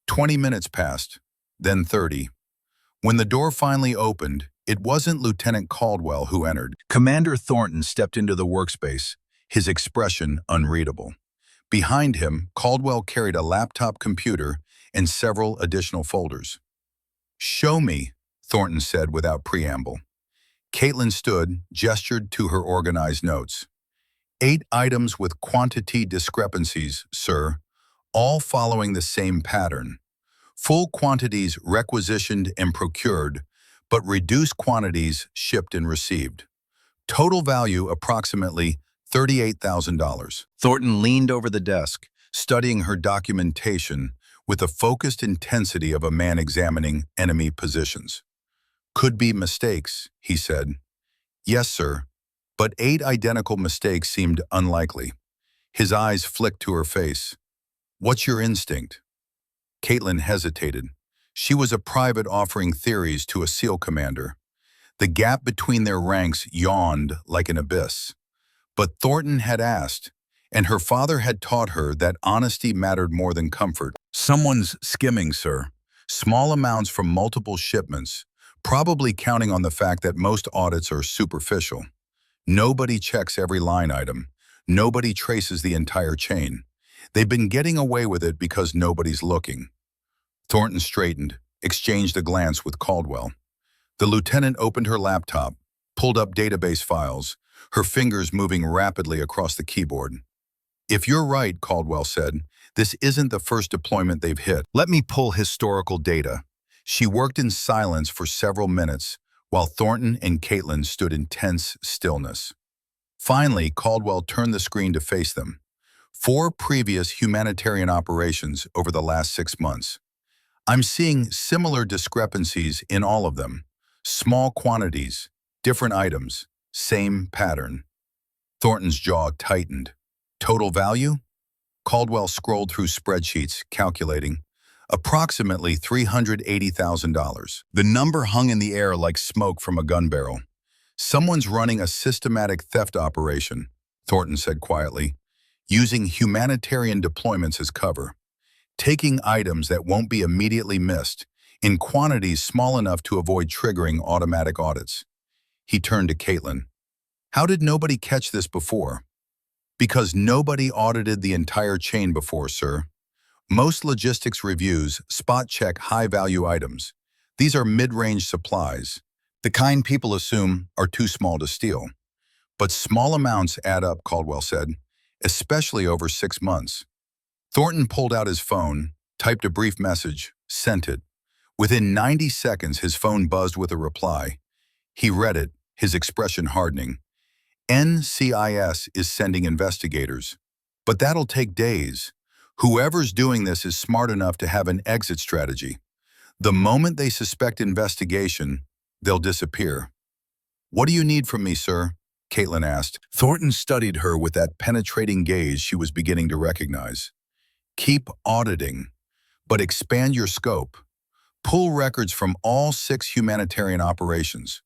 20 minutes passed, then 30. When the door finally opened, it wasn't Lieutenant Caldwell who entered. Commander Thornton stepped into the workspace, his expression unreadable. Behind him, Caldwell carried a laptop computer and several additional folders. "Show me," Thornton said without preamble. Caitlin stood, gestured to her organized notes. 8 items with quantity discrepancies, sir, all following the same pattern. Full quantities requisitioned and procured, but reduced quantities shipped and received. Total value approximately $38,000. Thornton leaned over the desk, studying her documentation with the focused intensity of a man examining enemy positions. Could be mistakes, he said. Yes, sir, but 8 identical mistakes seemed unlikely. His eyes flicked to her face. What's your instinct? Caitlin hesitated. She was a private offering theories to a SEAL commander. The gap between their ranks yawned like an abyss. But Thornton had asked, and her father had taught her that honesty mattered more than comfort. Someone's skimming, sir. Small amounts from multiple shipments, probably counting on the fact that most audits are superficial. Nobody checks every line item. Nobody traces the entire chain. They've been getting away with it because nobody's looking. Thornton straightened, exchanged a glance with Caldwell. The lieutenant opened her laptop, pulled up database files, her fingers moving rapidly across the keyboard. If you're right, Caldwell said, this isn't the first deployment they've hit. Let me pull historical data. She worked in silence for several minutes, while Thornton and Caitlin stood in tense stillness. Finally, Caldwell turned the screen to face them. 4 previous humanitarian operations over the last 6 months. I'm seeing similar discrepancies in all of them. Small quantities, different items, same pattern. Thornton's jaw tightened. Total value? Caldwell scrolled through spreadsheets, calculating. Approximately $380,000. The number hung in the air like smoke from a gun barrel. Someone's running a systematic theft operation, Thornton said quietly, using humanitarian deployments as cover. Taking items that won't be immediately missed in quantities small enough to avoid triggering automatic audits. He turned to Caitlin. How did nobody catch this before? Because nobody audited the entire chain before, sir. Most logistics reviews spot check high-value items. These are mid-range supplies, the kind people assume are too small to steal. But small amounts add up, Caldwell said, especially over 6 months. Thornton pulled out his phone, typed a brief message, sent it. Within 90 seconds, his phone buzzed with a reply. He read it, his expression hardening. NCIS is sending investigators. But that'll take days. Whoever's doing this is smart enough to have an exit strategy. The moment they suspect investigation, they'll disappear. What do you need from me, sir? Caitlin asked. Thornton studied her with that penetrating gaze she was beginning to recognize. Keep auditing, but expand your scope. Pull records from all 6 humanitarian operations.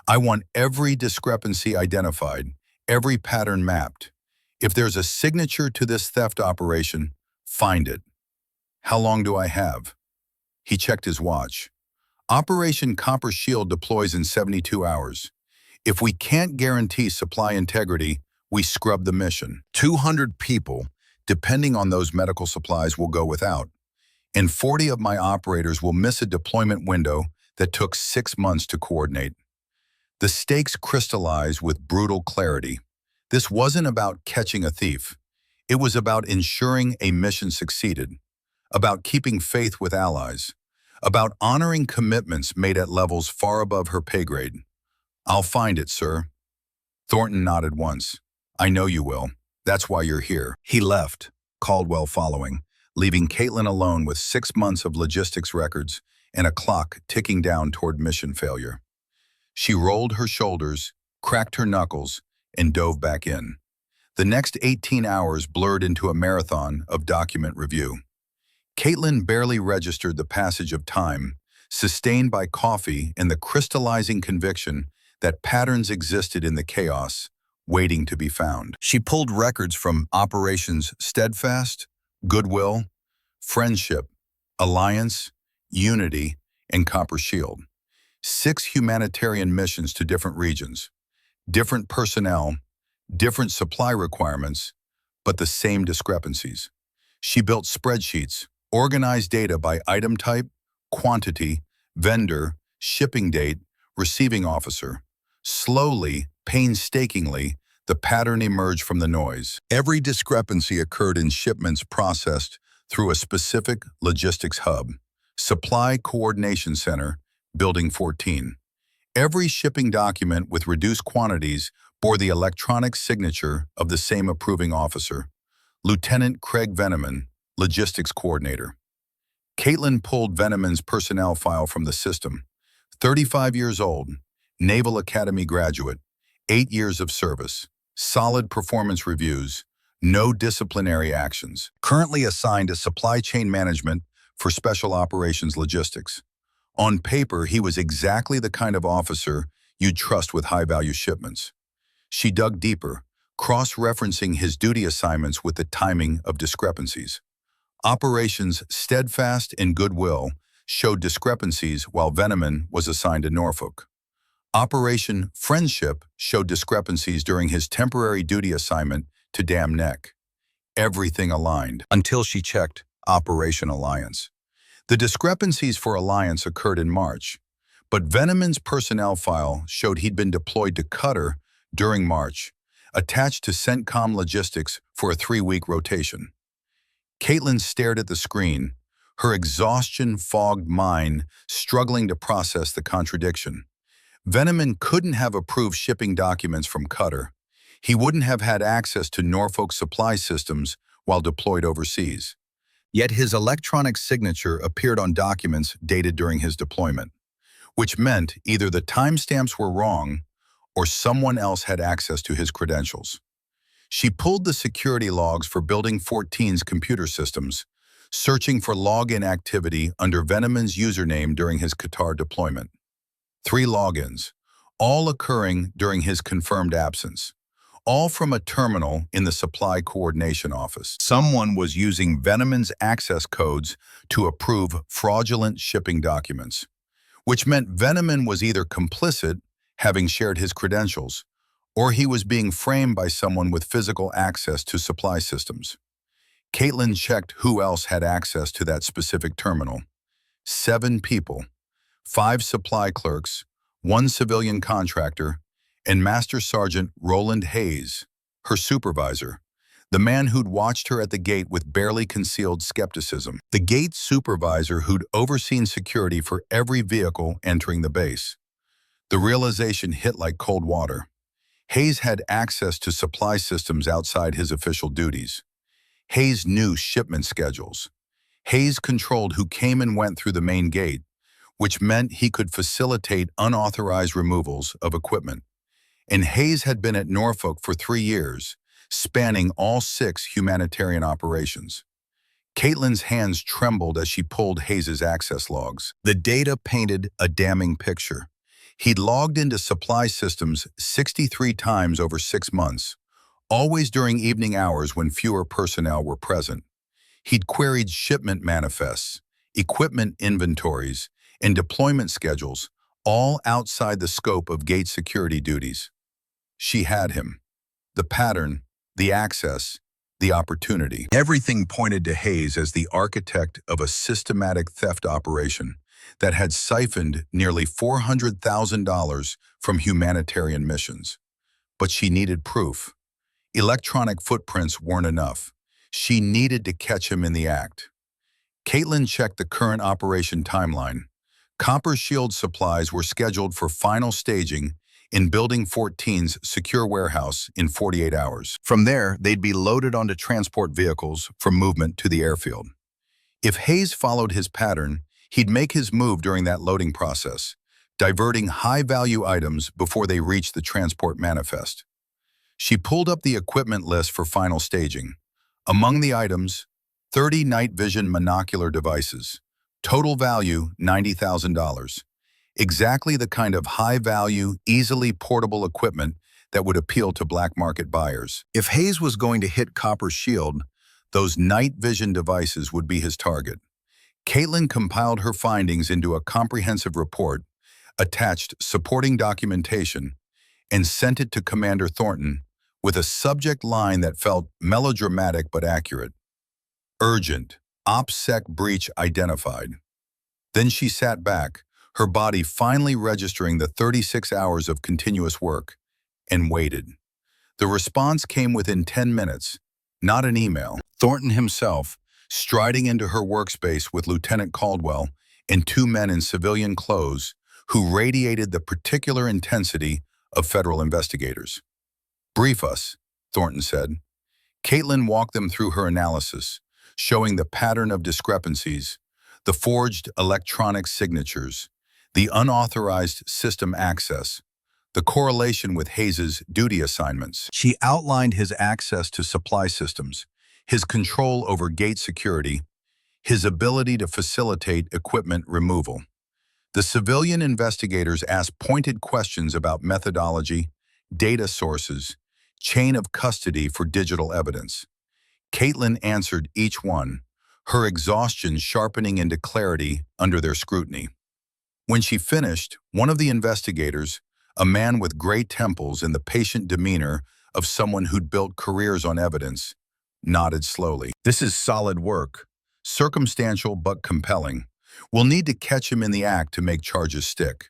I want every discrepancy identified, every pattern mapped. If there's a signature to this theft operation, find it. How long do I have? He checked his watch. Operation Copper Shield deploys in 72 hours. If we can't guarantee supply integrity, we scrub the mission. 200 people, depending on those medical supplies, will go without. And 40 of my operators will miss a deployment window that took 6 months to coordinate. The stakes crystallized with brutal clarity. This wasn't about catching a thief. It was about ensuring a mission succeeded, about keeping faith with allies, about honoring commitments made at levels far above her pay grade. I'll find it, sir. Thornton nodded once. I know you will. That's why you're here. He left, Caldwell following, leaving Caitlin alone with 6 months of logistics records and a clock ticking down toward mission failure. She rolled her shoulders, cracked her knuckles, and dove back in. The next 18 hours blurred into a marathon of document review. Caitlin barely registered the passage of time, sustained by coffee and the crystallizing conviction that patterns existed in the chaos, waiting to be found. She pulled records from operations Steadfast, Goodwill, Friendship, Alliance, Unity, and Copper Shield. 6 humanitarian missions to different regions, different personnel, different supply requirements, but the same discrepancies. She built spreadsheets, organized data by item type, quantity, vendor, shipping date, receiving officer. Slowly, painstakingly, the pattern emerged from the noise. Every discrepancy occurred in shipments processed through a specific logistics hub, Supply Coordination Center, Building 14. Every shipping document with reduced quantities bore the electronic signature of the same approving officer, Lieutenant Craig Veneman, Logistics Coordinator. Caitlin pulled Veneman's personnel file from the system. 35 years old, Naval Academy graduate, 8 years of service, solid performance reviews, no disciplinary actions. Currently assigned to supply chain management for Special Operations Logistics. On paper, he was exactly the kind of officer you'd trust with high-value shipments. She dug deeper, cross-referencing his duty assignments with the timing of discrepancies. Operations Steadfast and Goodwill showed discrepancies while Veneman was assigned to Norfolk. Operation Friendship showed discrepancies during his temporary duty assignment to Dam Neck. Everything aligned, until she checked Operation Alliance. The discrepancies for Alliance occurred in March, but Veneman's personnel file showed he'd been deployed to Qatar during March, attached to CENTCOM Logistics for a 3-week rotation. Caitlin stared at the screen, her exhaustion-fogged mind struggling to process the contradiction. Veneman couldn't have approved shipping documents from Qatar. He wouldn't have had access to Norfolk supply systems while deployed overseas. Yet his electronic signature appeared on documents dated during his deployment, which meant either the timestamps were wrong or someone else had access to his credentials. She pulled the security logs for Building 14's computer systems, searching for login activity under Veneman's username during his Qatar deployment. 3 logins, all occurring during his confirmed absence. all from a terminal in the Supply Coordination Office. Someone was using Veneman's access codes to approve fraudulent shipping documents, which meant Veneman was either complicit, having shared his credentials, or he was being framed by someone with physical access to supply systems. Caitlin checked who else had access to that specific terminal. 7 people, 5 supply clerks, 1 civilian contractor, and Master Sergeant Roland Hayes, her supervisor, the man who'd watched her at the gate with barely concealed skepticism. The gate supervisor who'd overseen security for every vehicle entering the base. The realization hit like cold water. Hayes had access to supply systems outside his official duties. Hayes knew shipment schedules. Hayes controlled who came and went through the main gate, which meant he could facilitate unauthorized removals of equipment. And Hayes had been at Norfolk for 3 years, spanning all 6 humanitarian operations. Caitlin's hands trembled as she pulled Hayes's access logs. The data painted a damning picture. He'd logged into supply systems 63 times over 6 months, always during evening hours when fewer personnel were present. He'd queried shipment manifests, equipment inventories, and deployment schedules, all outside the scope of gate security duties. She had him. The pattern, the access, the opportunity. Everything pointed to Hayes as the architect of a systematic theft operation that had siphoned nearly $400,000 from humanitarian missions. But she needed proof. Electronic footprints weren't enough. She needed to catch him in the act. Caitlin checked the current operation timeline. Copper Shield supplies were scheduled for final staging in Building 14's secure warehouse in 48 hours. From there, they'd be loaded onto transport vehicles for movement to the airfield. If Hayes followed his pattern, he'd make his move during that loading process, diverting high-value items before they reached the transport manifest. She pulled up the equipment list for final staging. Among the items, 30 night vision monocular devices. Total value, $90,000. Exactly the kind of high-value, easily portable equipment that would appeal to black market buyers. If Hayes was going to hit Copper Shield, those night vision devices would be his target. Caitlin compiled her findings into a comprehensive report, attached supporting documentation, and sent it to Commander Thornton with a subject line that felt melodramatic but accurate. Urgent. OPSEC breach identified. Then she sat back, her body finally registering the 36 hours of continuous work, and waited. The response came within 10 minutes, not an email. Thornton himself, striding into her workspace with Lieutenant Caldwell and 2 men in civilian clothes who radiated the particular intensity of federal investigators. "Brief us," Thornton said. Caitlin walked them through her analysis, showing the pattern of discrepancies, the forged electronic signatures, the unauthorized system access, the correlation with Hayes's duty assignments. She outlined his access to supply systems, his control over gate security, his ability to facilitate equipment removal. The civilian investigators asked pointed questions about methodology, data sources, chain of custody for digital evidence. Caitlin answered each one, her exhaustion sharpening into clarity under their scrutiny. When she finished, one of the investigators, a man with gray temples and the patient demeanor of someone who'd built careers on evidence, nodded slowly. "This is solid work, circumstantial but compelling. We'll need to catch him in the act to make charges stick."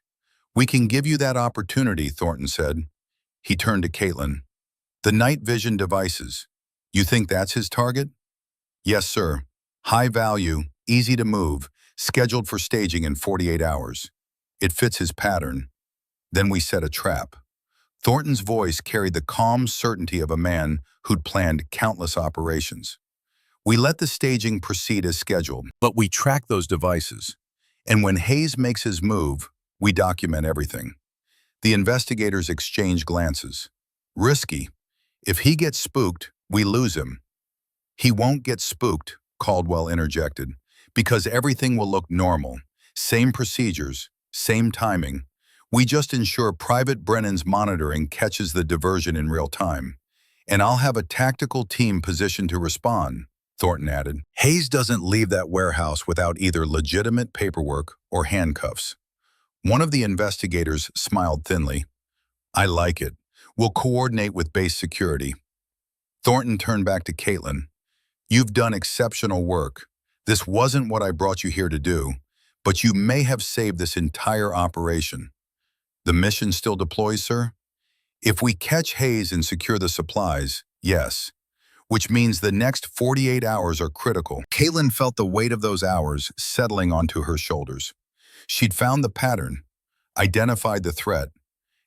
"We can give you that opportunity," Thornton said. He turned to Caitlin. "The night vision devices. You think that's his target?" "Yes, sir. High value, easy to move, scheduled for staging in 48 hours. It fits his pattern." Then we set a trap. Thornton's voice carried the calm certainty of a man who'd planned countless operations. "We let the staging proceed as scheduled, but we track those devices. And when Hayes makes his move, we document everything." The investigators exchanged glances. "Risky. If he gets spooked, we lose him." "He won't get spooked," Caldwell interjected, "because everything will look normal. Same procedures, same timing. We just ensure Private Brennan's monitoring catches the diversion in real time." And I'll have a tactical team positioned to respond, Thornton added. Hayes doesn't leave that warehouse without either legitimate paperwork or handcuffs. One of the investigators smiled thinly. I like it. We'll coordinate with base security. Thornton turned back to Caitlin. You've done exceptional work. This wasn't what I brought you here to do, but you may have saved this entire operation. The mission still deploys, sir? If we catch Hayes and secure the supplies, yes. Which means the next 48 hours are critical. Caitlin felt the weight of those hours settling onto her shoulders. She'd found the pattern, identified the threat.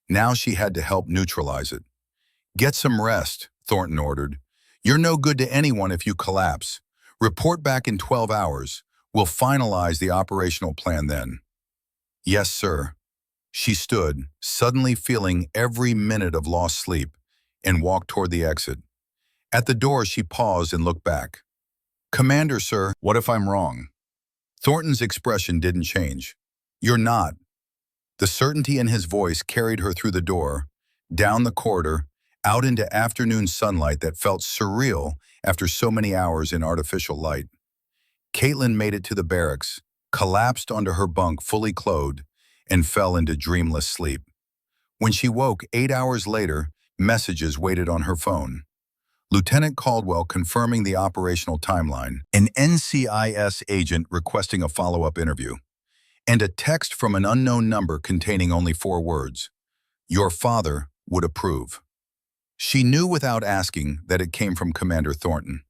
Now she had to help neutralize it. Get some rest, Thornton ordered. You're no good to anyone if you collapse. Report back in 12 hours. We'll finalize the operational plan then. Yes, sir. She stood, suddenly feeling every minute of lost sleep, and walked toward the exit. At the door, she paused and looked back. Commander, sir, what if I'm wrong? Thornton's expression didn't change. You're not. The certainty in his voice carried her through the door, down the corridor, out into afternoon sunlight that felt surreal after so many hours in artificial light. Caitlin made it to the barracks, collapsed onto her bunk fully clothed, and fell into dreamless sleep. When she woke 8 hours later, messages waited on her phone. Lieutenant Caldwell confirming the operational timeline, an NCIS agent requesting a follow-up interview, and a text from an unknown number containing only 4 words. Your father would approve. She knew without asking that it came from Commander Thornton.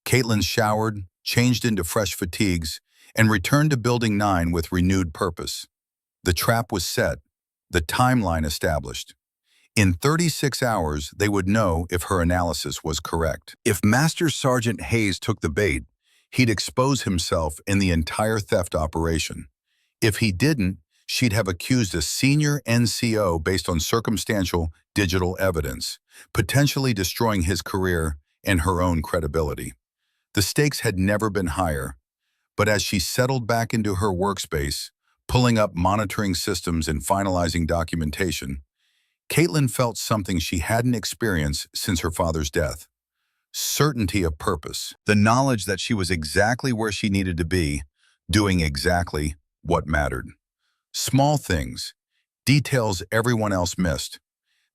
Caitlin showered, changed into fresh fatigues, and returned to Building 9 with renewed purpose. The trap was set, the timeline established. In 36 hours, they would know if her analysis was correct. If Master Sergeant Hayes took the bait, he'd expose himself in the entire theft operation. If he didn't, she'd have accused a senior NCO based on circumstantial digital evidence, potentially destroying his career and her own credibility. The stakes had never been higher, but as she settled back into her workspace, pulling up monitoring systems and finalizing documentation, Caitlin felt something she hadn't experienced since her father's death. Certainty of purpose. The knowledge that she was exactly where she needed to be, doing exactly what mattered. Small things, details everyone else missed.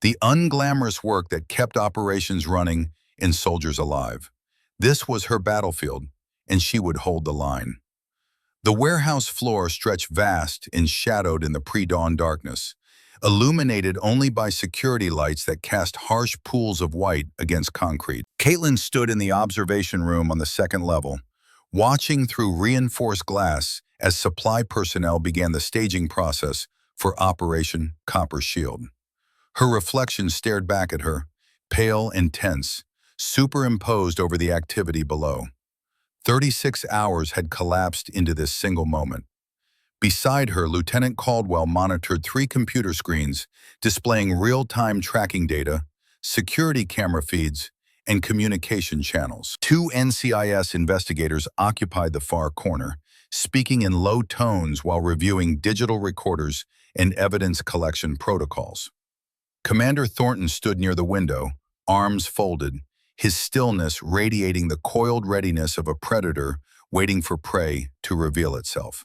The unglamorous work that kept operations running and soldiers alive. This was her battlefield, and she would hold the line. The warehouse floor stretched vast and shadowed in the pre-dawn darkness, illuminated only by security lights that cast harsh pools of white against concrete. Caitlin stood in the observation room on the second level, watching through reinforced glass as supply personnel began the staging process for Operation Copper Shield. Her reflection stared back at her, pale and tense, superimposed over the activity below. 36 hours had collapsed into this single moment. Beside her, Lieutenant Caldwell monitored 3 computer screens displaying real-time tracking data, security camera feeds, and communication channels. 2 NCIS investigators occupied the far corner, speaking in low tones while reviewing digital recorders and evidence collection protocols. Commander Thornton stood near the window, arms folded, his stillness radiating the coiled readiness of a predator waiting for prey to reveal itself.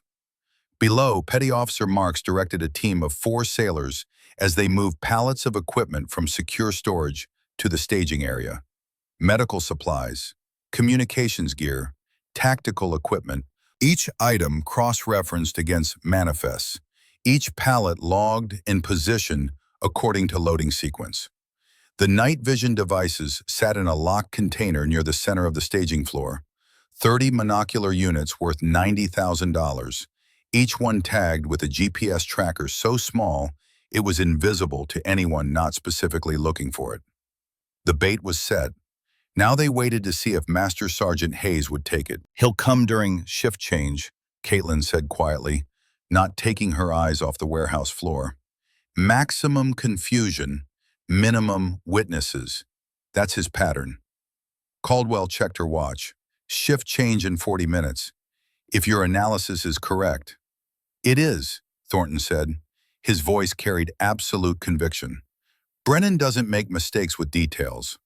Below, Petty Officer Marks directed a team of 4 sailors as they moved pallets of equipment from secure storage to the staging area. Medical supplies, communications gear, tactical equipment, each item cross-referenced against manifests, each pallet logged and positioned according to loading sequence. The night vision devices sat in a locked container near the center of the staging floor, 30 monocular units worth $90,000, each one tagged with a GPS tracker so small it was invisible to anyone not specifically looking for it. The bait was set. Now they waited to see if Master Sergeant Hayes would take it. He'll come during shift change, Caitlin said quietly, not taking her eyes off the warehouse floor. Maximum confusion, minimum witnesses. That's his pattern. Caldwell checked her watch. Shift change in 40 minutes. If your analysis is correct. It is, Thornton said. His voice carried absolute conviction. Brennan doesn't make mistakes with details.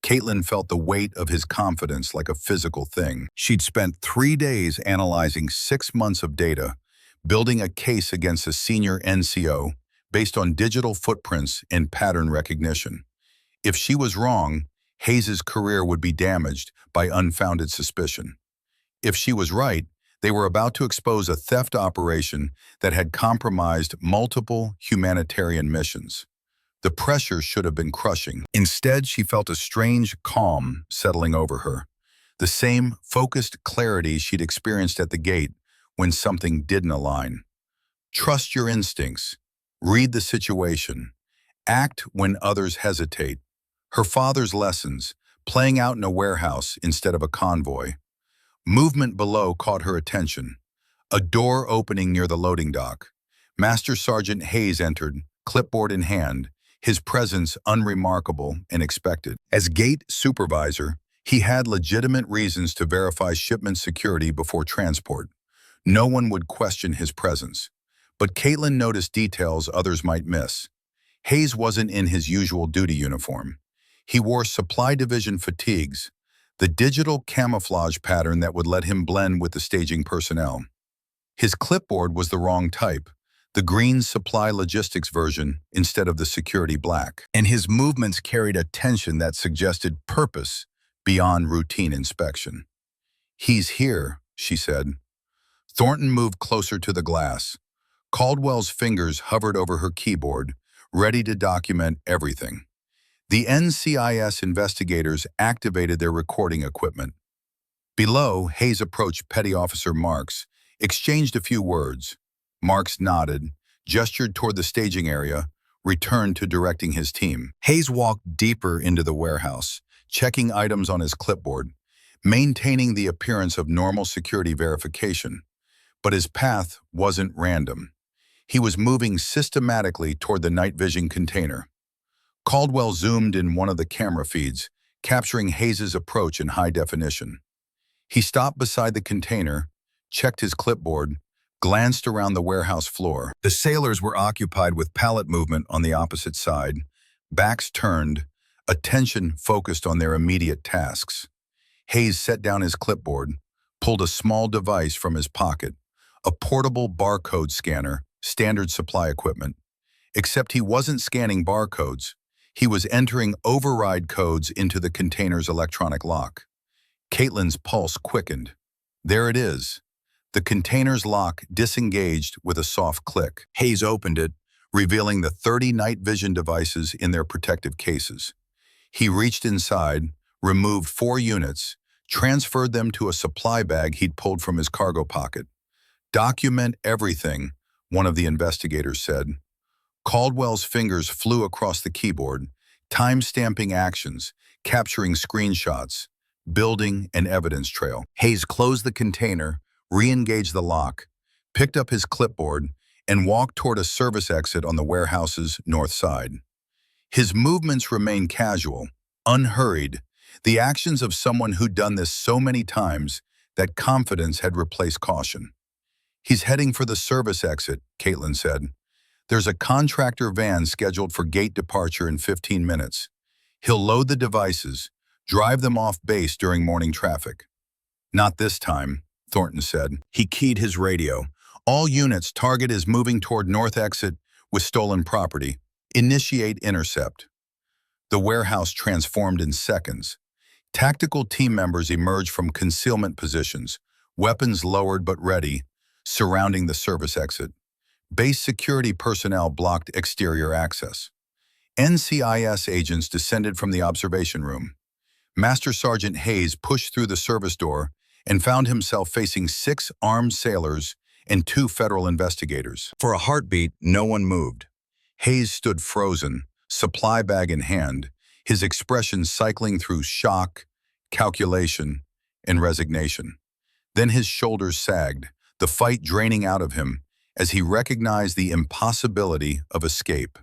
Caitlin felt the weight of his confidence like a physical thing. She'd spent 3 days analyzing 6 months of data, building a case against a senior NCO based on digital footprints and pattern recognition. If she was wrong, Hayes's career would be damaged by unfounded suspicion. If she was right, they were about to expose a theft operation that had compromised multiple humanitarian missions. The pressure should have been crushing. Instead, she felt a strange calm settling over her, the same focused clarity she'd experienced at the gate when something didn't align. Trust your instincts. Read the situation. Act when others hesitate. Her father's lessons, playing out in a warehouse instead of a convoy. Movement below caught her attention. A door opening near the loading dock. Master Sergeant Hayes entered, clipboard in hand, his presence unremarkable and expected. As gate supervisor, he had legitimate reasons to verify shipment security before transport. No one would question his presence. But Caitlin noticed details others might miss. Hayes wasn't in his usual duty uniform. He wore supply division fatigues, the digital camouflage pattern that would let him blend with the staging personnel. His clipboard was the wrong type, the green supply logistics version instead of the security black. And his movements carried a tension that suggested purpose beyond routine inspection. "He's here," she said. Thornton moved closer to the glass. Caldwell's fingers hovered over her keyboard, ready to document everything. The NCIS investigators activated their recording equipment. Below, Hayes approached Petty Officer Marks, exchanged a few words. Marks nodded, gestured toward the staging area, returned to directing his team. Hayes walked deeper into the warehouse, checking items on his clipboard, maintaining the appearance of normal security verification. But his path wasn't random. He was moving systematically toward the night vision container. Caldwell zoomed in one of the camera feeds, capturing Hayes's approach in high definition. He stopped beside the container, checked his clipboard, glanced around the warehouse floor. The sailors were occupied with pallet movement on the opposite side, backs turned, attention focused on their immediate tasks. Hayes set down his clipboard, pulled a small device from his pocket, a portable barcode scanner, standard supply equipment. Except he wasn't scanning barcodes. He was entering override codes into the container's electronic lock. Caitlin's pulse quickened. There it is. The container's lock disengaged with a soft click. Hayes opened it, revealing the 30 night vision devices in their protective cases. He reached inside, removed 4 units, transferred them to a supply bag he'd pulled from his cargo pocket. "Document everything," one of the investigators said. Caldwell's fingers flew across the keyboard, time-stamping actions, capturing screenshots, building an evidence trail. Hayes closed the container, re-engaged the lock, picked up his clipboard, and walked toward a service exit on the warehouse's north side. His movements remained casual, unhurried, the actions of someone who'd done this so many times that confidence had replaced caution. "He's heading for the service exit," Caitlin said. "There's a contractor van scheduled for gate departure in 15 minutes. He'll load the devices, drive them off base during morning traffic." "Not this time," Thornton said. He keyed his radio. "All units, target is moving toward north exit with stolen property. Initiate intercept." The warehouse transformed in seconds. Tactical team members emerged from concealment positions, weapons lowered but ready, surrounding the service exit. Base security personnel blocked exterior access. NCIS agents descended from the observation room. Master Sergeant Hayes pushed through the service door and found himself facing 6 armed sailors and 2 federal investigators. For a heartbeat, no one moved. Hayes stood frozen, supply bag in hand, his expression cycling through shock, calculation, and resignation. Then his shoulders sagged, the fight draining out of him, as he recognized the impossibility of escape.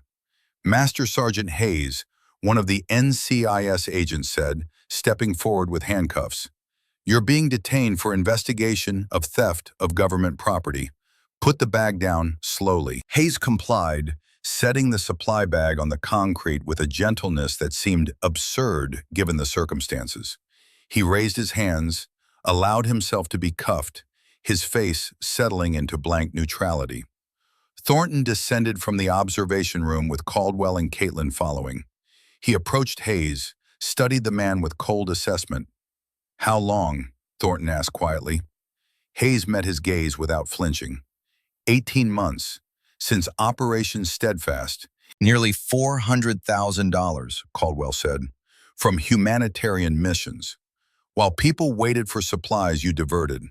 Master Sergeant Hayes, one of the NCIS agents, said, stepping forward with handcuffs, "You're being detained for investigation of theft of government property. Put the bag down slowly." Hayes complied, setting the supply bag on the concrete with a gentleness that seemed absurd given the circumstances. He raised his hands, allowed himself to be cuffed, his face settling into blank neutrality. Thornton descended from the observation room with Caldwell and Caitlin following. He approached Hayes, studied the man with cold assessment. "How long?" Thornton asked quietly. Hayes met his gaze without flinching. 18 months, since Operation Steadfast. Nearly $400,000, Caldwell said, from humanitarian missions. While people waited for supplies you diverted.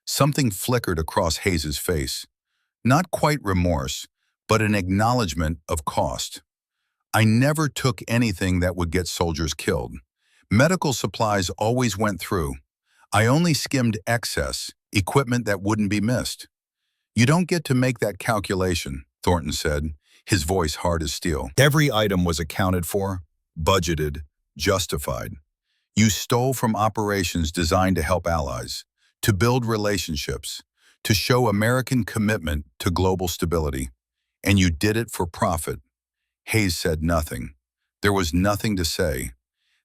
Something flickered across Hayes's face. Not quite remorse, but an acknowledgement of cost. "I never took anything that would get soldiers killed. Medical supplies always went through. I only skimmed excess, equipment that wouldn't be missed." "You don't get to make that calculation," Thornton said, his voice hard as steel. "Every item was accounted for, budgeted, justified. You stole from operations designed to help allies, to build relationships, to show American commitment to global stability. And you did it for profit." Hayes said nothing. There was nothing to say.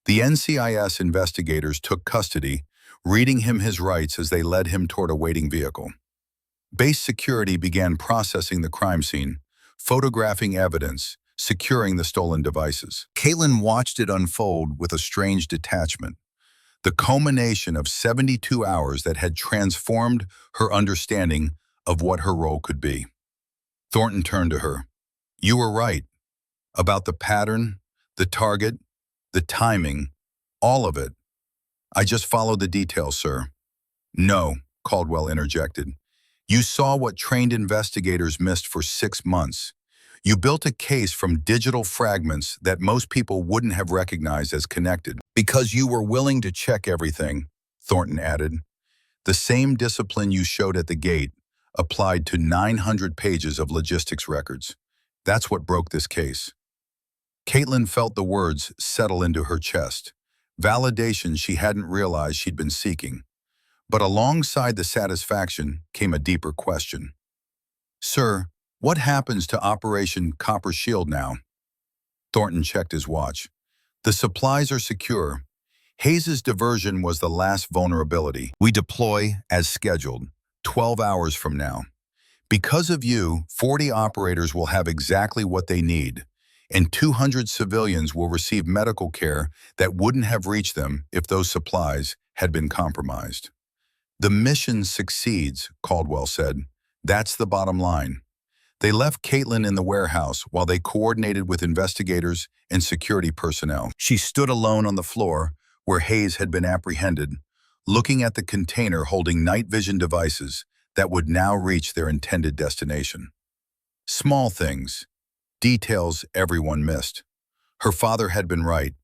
The NCIS investigators took custody, reading him his rights as they led him toward a waiting vehicle. Base security began processing the crime scene, photographing evidence, securing the stolen devices. Caitlin watched it unfold with a strange detachment, the culmination of 72 hours that had transformed her understanding of what her role could be. Thornton turned to her. "You were right. About the pattern, the target, the timing, all of it. I just followed the details, sir." "No," Caldwell interjected. "You saw what trained investigators missed for 6 months. You built a case from digital fragments that most people wouldn't have recognized as connected. Because you were willing to check everything," Thornton added. "The same discipline you showed at the gate applied to 900 pages of logistics records. That's what broke this case." Caitlin felt the words settle into her chest, validation she hadn't realized she'd been seeking. But alongside the satisfaction came a deeper question. "Sir, what happens to Operation Copper Shield now?" Thornton checked his watch. "The supplies are secure. Hayes's diversion was the last vulnerability. We deploy as scheduled, 12 hours from now. Because of you, 40 operators will have exactly what they need, and 200 civilians will receive medical care that wouldn't have reached them if those supplies had been compromised." "The mission succeeds," Caldwell said. "That's the bottom line." They left Caitlin in the warehouse while they coordinated with investigators and security personnel. She stood alone on the floor where Hayes had been apprehended, looking at the container holding night vision devices that would now reach their intended destination. Small things, details everyone missed. Her father had been right.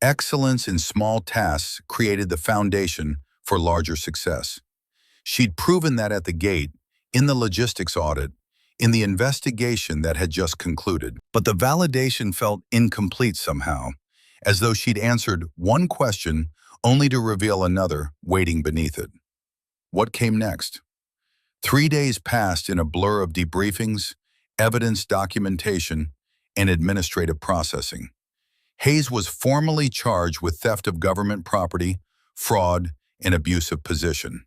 Excellence in small tasks created the foundation for larger success. She'd proven that at the gate, in the logistics audit, in the investigation that had just concluded. But the validation felt incomplete somehow, as though she'd answered one question only to reveal another waiting beneath it. What came next? 3 days passed in a blur of debriefings, evidence documentation, and administrative processing. Hayes was formally charged with theft of government property, fraud, and abuse of position.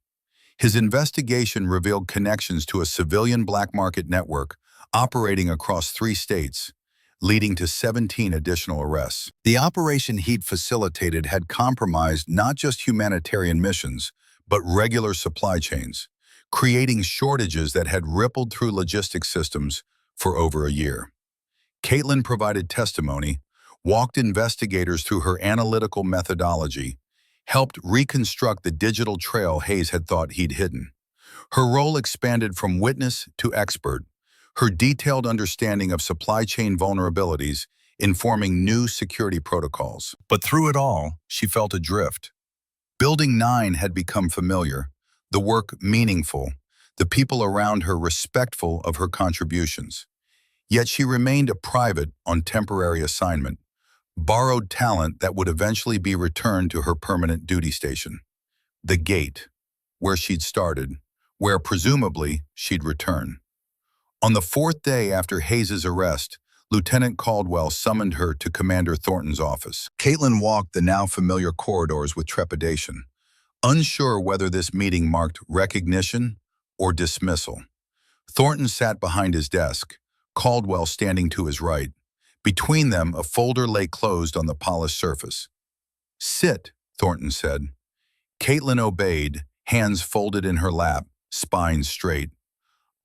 His investigation revealed connections to a civilian black market network operating across 3 states, leading to 17 additional arrests. The operation he'd facilitated had compromised not just humanitarian missions, but regular supply chains, creating shortages that had rippled through logistics systems for over a year. Caitlin provided testimony, walked investigators through her analytical methodology, helped reconstruct the digital trail Hayes had thought he'd hidden. Her role expanded from witness to expert, her detailed understanding of supply chain vulnerabilities informing new security protocols. But through it all, she felt adrift. Building 9 had become familiar, the work meaningful, the people around her respectful of her contributions. Yet she remained a private on temporary assignment, borrowed talent that would eventually be returned to her permanent duty station. The gate, where she'd started, where presumably she'd return. On the fourth day after Hayes's arrest, Lieutenant Caldwell summoned her to Commander Thornton's office. Caitlin walked the now familiar corridors with trepidation, unsure whether this meeting marked recognition or dismissal. Thornton sat behind his desk, Caldwell standing to his right. Between them, a folder lay closed on the polished surface. "Sit," Thornton said. Caitlin obeyed, hands folded in her lap, spine straight.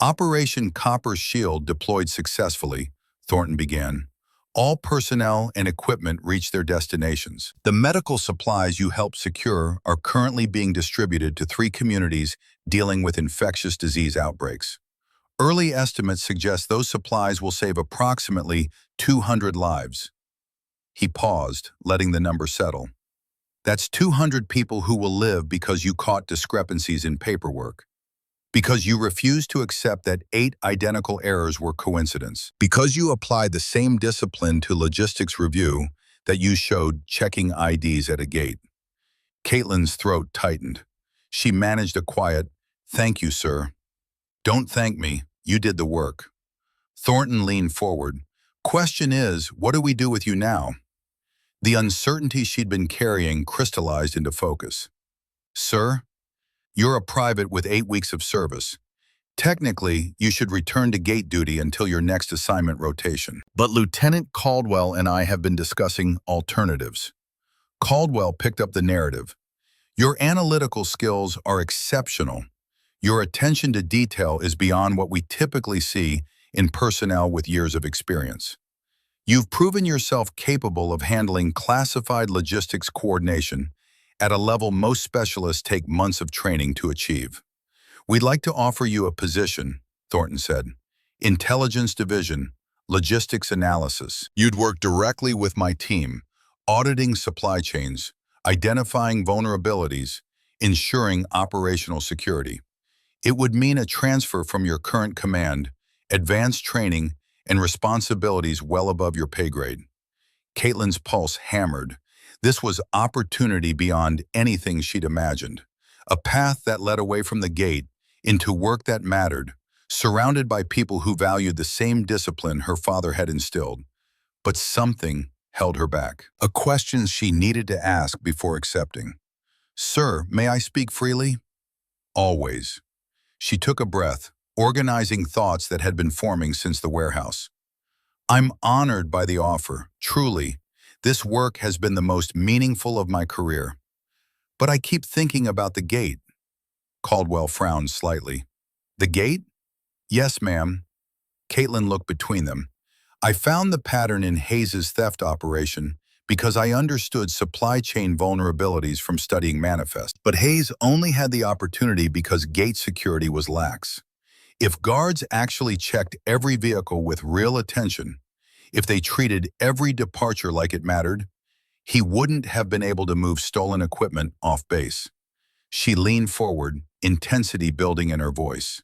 "Operation Copper Shield deployed successfully," Thornton began. "All personnel and equipment reached their destinations. The medical supplies you helped secure are currently being distributed to 3 communities dealing with infectious disease outbreaks. Early estimates suggest those supplies will save approximately 200 lives." He paused, letting the number settle. "That's 200 people who will live because you caught discrepancies in paperwork. Because you refused to accept that 8 identical errors were coincidence. Because you applied the same discipline to logistics review that you showed checking IDs at a gate." Caitlin's throat tightened. She managed a quiet, "Thank you, sir." "Don't thank me. You did the work." Thornton leaned forward. "Question is, what do we do with you now?" The uncertainty she'd been carrying crystallized into focus. "Sir, you're a private with 8 weeks of service. Technically, you should return to gate duty until your next assignment rotation. But Lieutenant Caldwell and I have been discussing alternatives." Caldwell picked up the narrative. "Your analytical skills are exceptional. Your attention to detail is beyond what we typically see in personnel with years of experience. You've proven yourself capable of handling classified logistics coordination at a level most specialists take months of training to achieve. We'd like to offer you a position," Thornton said. "Intelligence Division, Logistics Analysis. You'd work directly with my team, auditing supply chains, identifying vulnerabilities, ensuring operational security. It would mean a transfer from your current command, advanced training, and responsibilities well above your pay grade." Caitlin's pulse hammered. This was opportunity beyond anything she'd imagined. A path that led away from the gate into work that mattered, surrounded by people who valued the same discipline her father had instilled. But something held her back. A question she needed to ask before accepting. "Sir, may I speak freely?" "Always." She took a breath, organizing thoughts that had been forming since the warehouse. "I'm honored by the offer, truly. This work has been the most meaningful of my career. But I keep thinking about the gate." Caldwell frowned slightly. "The gate?" "Yes, ma'am." Caitlin looked between them. "I found the pattern in Hayes's theft operation because I understood supply chain vulnerabilities from studying manifest. But Hayes only had the opportunity because gate security was lax. If guards actually checked every vehicle with real attention, if they treated every departure like it mattered, he wouldn't have been able to move stolen equipment off base." She leaned forward, intensity building in her voice.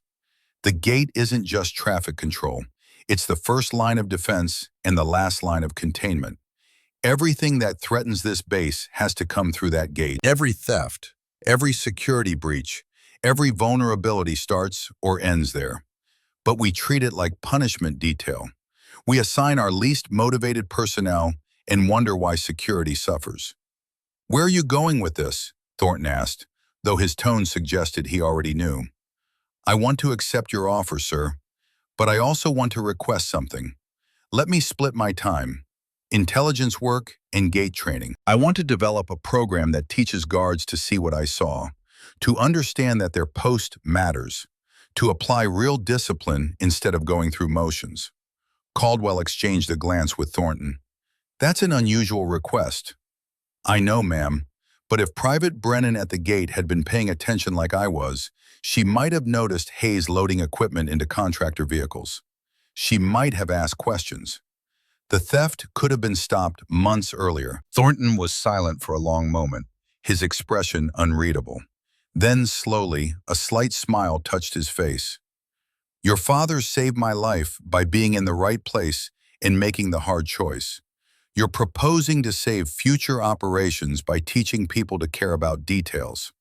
"The gate isn't just traffic control. It's the first line of defense and the last line of containment. Everything that threatens this base has to come through that gate. Every theft, every security breach, every vulnerability starts or ends there. But we treat it like punishment detail. We assign our least motivated personnel and wonder why security suffers." "Where are you going with this?" Thornton asked, though his tone suggested he already knew. "I want to accept your offer, sir, but I also want to request something. Let me split my time. Intelligence work and gate training. I want to develop a program that teaches guards to see what I saw, to understand that their post matters, to apply real discipline instead of going through motions." Caldwell exchanged a glance with Thornton. "That's an unusual request." "I know, ma'am, but if Private Brennan at the gate had been paying attention like I was, she might have noticed Hayes loading equipment into contractor vehicles. She might have asked questions. The theft could have been stopped months earlier." Thornton was silent for a long moment, his expression unreadable. Then, slowly, a slight smile touched his face. "Your father saved my life by being in the right place and making the hard choice. You're proposing to save future operations by teaching people to care about details."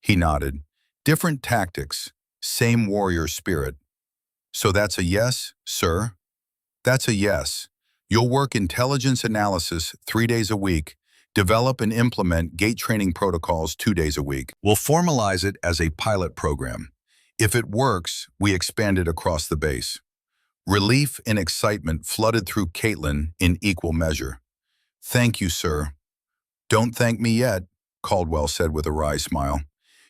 He nodded. "Different tactics, same warrior spirit." So that's a yes, sir? That's a yes. You'll work intelligence analysis 3 days a week, develop and implement gate training protocols 2 days a week. We'll formalize it as a pilot program. If it works, we expand it across the base. Relief and excitement flooded through Caitlin in equal measure. Thank you, sir. Don't thank me yet, Caldwell said with a wry smile.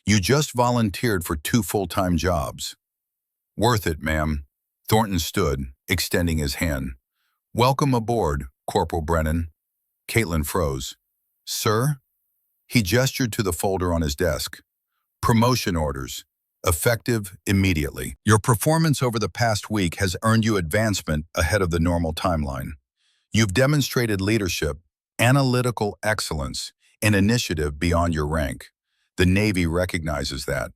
You just volunteered for 2 full-time jobs. Worth it, ma'am. Thornton stood, extending his hand. Welcome aboard, Corporal Brennan. Caitlin froze. Sir? He gestured to the folder on his desk. Promotion orders. Effective immediately. Your performance over the past week has earned you advancement ahead of the normal timeline. You've demonstrated leadership, analytical excellence, and initiative beyond your rank. The Navy recognizes that.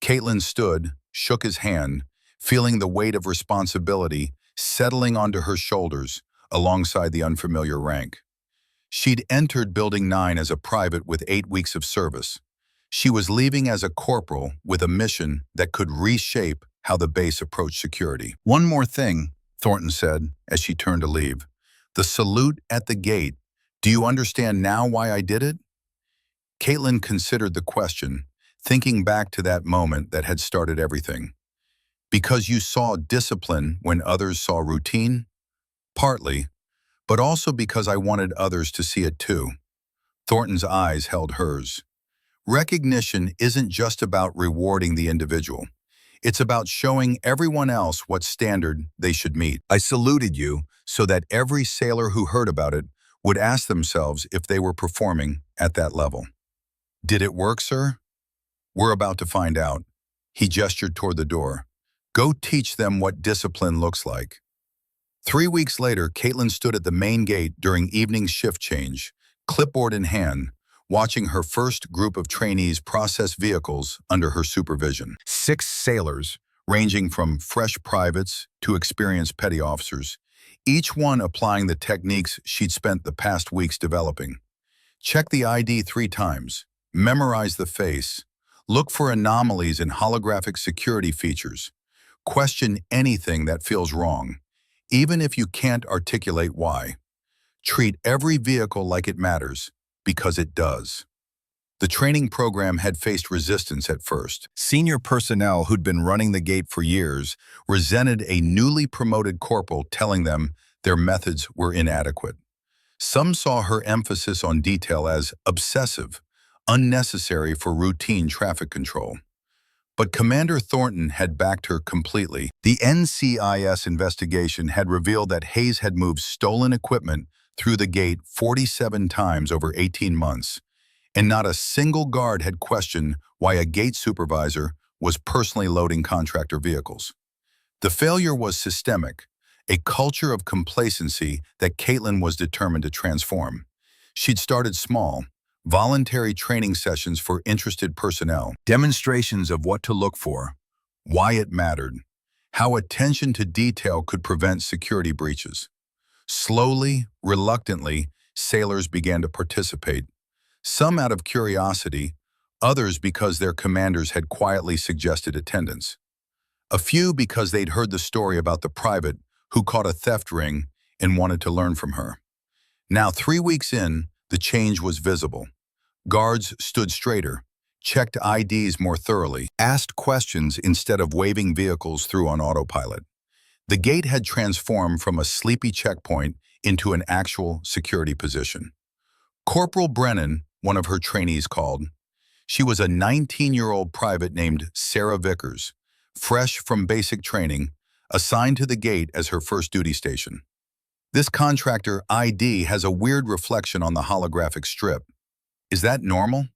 Caitlin stood, shook his hand, feeling the weight of responsibility settling onto her shoulders alongside the unfamiliar rank. She'd entered Building 9 as a private with 8 weeks of service. She was leaving as a corporal with a mission that could reshape how the base approached security. One more thing, Thornton said as she turned to leave. The salute at the gate. Do you understand now why I did it? Caitlin considered the question, thinking back to that moment that had started everything. Because you saw discipline when others saw routine? Partly, but also because I wanted others to see it too. Thornton's eyes held hers. Recognition isn't just about rewarding the individual. It's about showing everyone else what standard they should meet. I saluted you so that every sailor who heard about it would ask themselves if they were performing at that level. Did it work, sir? We're about to find out. He gestured toward the door. Go teach them what discipline looks like. 3 weeks later, Caitlin stood at the main gate during evening shift change, clipboard in hand, watching her first group of trainees process vehicles under her supervision. 6 sailors, ranging from fresh privates to experienced petty officers, each one applying the techniques she'd spent the past weeks developing. Check the ID 3 times, memorize the face, look for anomalies in holographic security features, question anything that feels wrong, even if you can't articulate why. Treat every vehicle like it matters, because it does. The training program had faced resistance at first. Senior personnel who'd been running the gate for years resented a newly promoted corporal telling them their methods were inadequate. Some saw her emphasis on detail as obsessive, unnecessary for routine traffic control. But Commander Thornton had backed her completely. The NCIS investigation had revealed that Hayes had moved stolen equipment through the gate 47 times over 18 months, and not a single guard had questioned why a gate supervisor was personally loading contractor vehicles. The failure was systemic, a culture of complacency that Caitlin was determined to transform. She'd started small, voluntary training sessions for interested personnel, demonstrations of what to look for, why it mattered, how attention to detail could prevent security breaches. Slowly, reluctantly, sailors began to participate, some out of curiosity, others because their commanders had quietly suggested attendance. A few because they'd heard the story about the private who caught a theft ring and wanted to learn from her. Now, 3 weeks in, the change was visible. Guards stood straighter, checked IDs more thoroughly, asked questions instead of waving vehicles through on autopilot. The gate had transformed from a sleepy checkpoint into an actual security position. Corporal Brennan, one of her trainees, called. She was a 19-year-old private named Sarah Vickers, fresh from basic training, assigned to the gate as her first duty station. This contractor ID has a weird reflection on the holographic strip. Is that normal?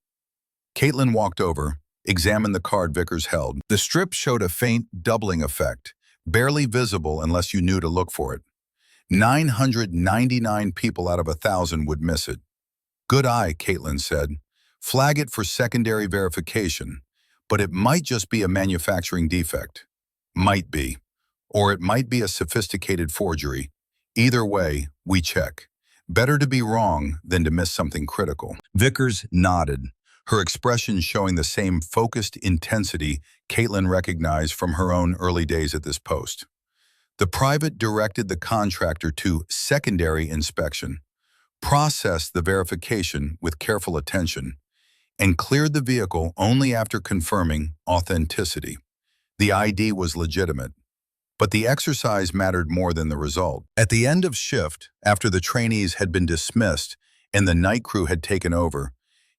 Caitlin walked over, examined the card Vickers held. The strip showed a faint doubling effect, barely visible unless you knew to look for it. 999 people out of 1,000 would miss it. Good eye, Caitlin said. Flag it for secondary verification, but it might just be a manufacturing defect. Might be. Or it might be a sophisticated forgery. Either way, we check. Better to be wrong than to miss something critical. Vickers nodded, her expression showing the same focused intensity Caitlin recognized from her own early days at this post. The private directed the contractor to secondary inspection, processed the verification with careful attention, and cleared the vehicle only after confirming authenticity. The ID was legitimate, but the exercise mattered more than the result. At the end of shift, after the trainees had been dismissed and the night crew had taken over,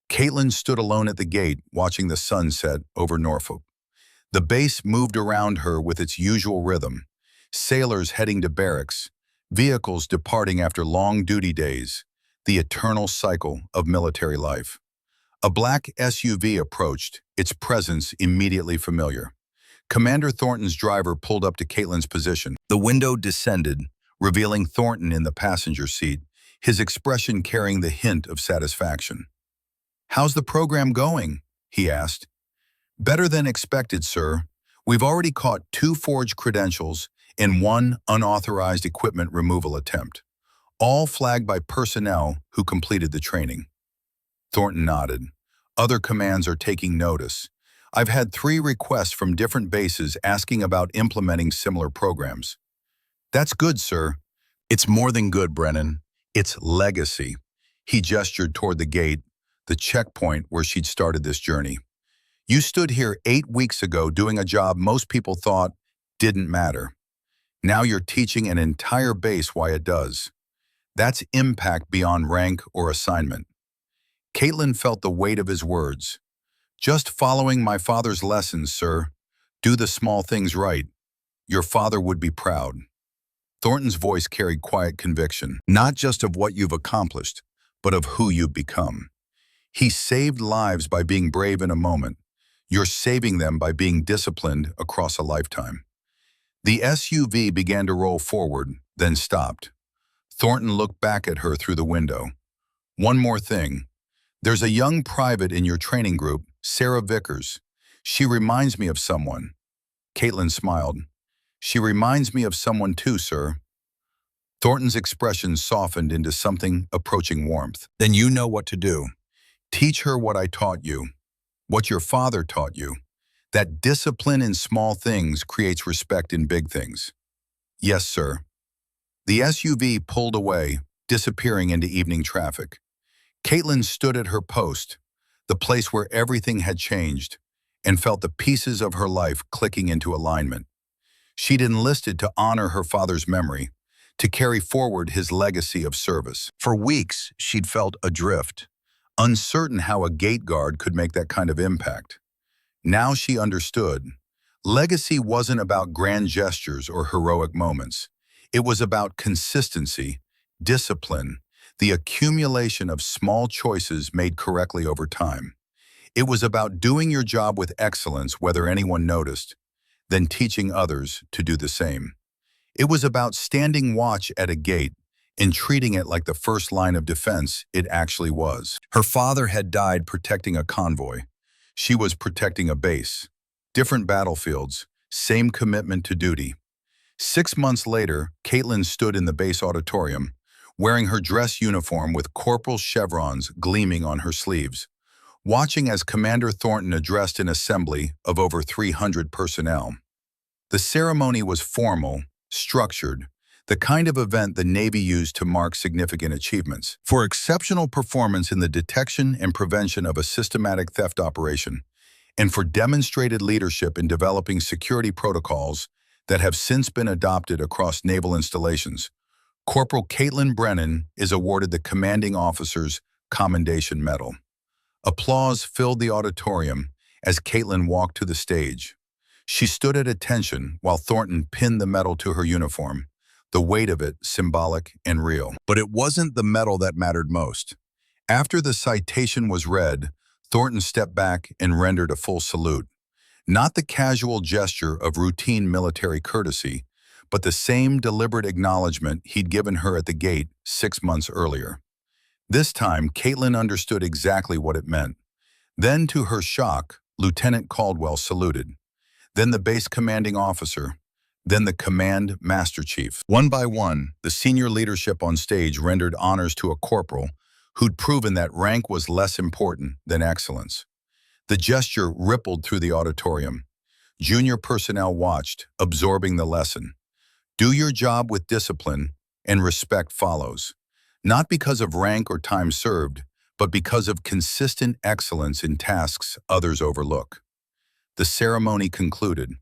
Caitlin stood alone at the gate watching the sunset over Norfolk. The base moved around her with its usual rhythm, sailors heading to barracks, vehicles departing after long duty days, the eternal cycle of military life. A black SUV approached, its presence immediately familiar. Commander Thornton's driver pulled up to Caitlin's position. The window descended, revealing Thornton in the passenger seat, his expression carrying the hint of satisfaction. "How's the program going?" he asked. "Better than expected, sir. We've already caught 2 forged credentials and 1 unauthorized equipment removal attempt, all flagged by personnel who completed the training." Thornton nodded. "Other commands are taking notice. I've had 3 requests from different bases asking about implementing similar programs." "That's good, sir." "It's more than good, Brennan. It's legacy." He gestured toward the gate, the checkpoint where she'd started this journey. "You stood here 8 weeks ago doing a job most people thought didn't matter. Now you're teaching an entire base why it does. That's impact beyond rank or assignment." Caitlin felt the weight of his words. "Just following my father's lessons, sir. Do the small things right. Your father would be proud." Thornton's voice carried quiet conviction, not just of what you've accomplished, but of who you've become. He saved lives by being brave in a moment. You're saving them by being disciplined across a lifetime. The SUV began to roll forward, then stopped. Thornton looked back at her through the window. "One more thing. There's a young private in your training group, Sarah Vickers. She reminds me of someone." Caitlin smiled. "She reminds me of someone too, sir." Thornton's expression softened into something approaching warmth. "Then you know what to do. Teach her what I taught you, what your father taught you. That discipline in small things creates respect in big things." "Yes, sir." The SUV pulled away, disappearing into evening traffic. Caitlin stood at her post, the place where everything had changed, and felt the pieces of her life clicking into alignment. She'd enlisted to honor her father's memory, to carry forward his legacy of service. For weeks, she'd felt adrift, uncertain how a gate guard could make that kind of impact. Now she understood. Legacy wasn't about grand gestures or heroic moments. It was about consistency, discipline, the accumulation of small choices made correctly over time. It was about doing your job with excellence whether anyone noticed, then teaching others to do the same. It was about standing watch at a gate and treating it like the first line of defense it actually was. Her father had died protecting a convoy. She was protecting a base. Different battlefields, same commitment to duty. 6 months later, Caitlin stood in the base auditorium, wearing her dress uniform with corporal chevrons gleaming on her sleeves, watching as Commander Thornton addressed an assembly of over 300 personnel. The ceremony was formal, structured, the kind of event the Navy used to mark significant achievements. For exceptional performance in the detection and prevention of a systematic theft operation, and for demonstrated leadership in developing security protocols that have since been adopted across naval installations, Corporal Caitlin Brennan is awarded the Commanding Officer's Commendation Medal. Applause filled the auditorium as Caitlin walked to the stage. She stood at attention while Thornton pinned the medal to her uniform, the weight of it symbolic and real. But it wasn't the medal that mattered most. After the citation was read, Thornton stepped back and rendered a full salute. Not the casual gesture of routine military courtesy, but the same deliberate acknowledgement he'd given her at the gate 6 months earlier. This time, Caitlin understood exactly what it meant. Then, to her shock, Lieutenant Caldwell saluted. Then the base commanding officer. Then the command master chief. One by one, the senior leadership on stage rendered honors to a corporal who'd proven that rank was less important than excellence. The gesture rippled through the auditorium. Junior personnel watched, absorbing the lesson. Do your job with discipline, and respect follows. Not because of rank or time served, but because of consistent excellence in tasks others overlook. The ceremony concluded.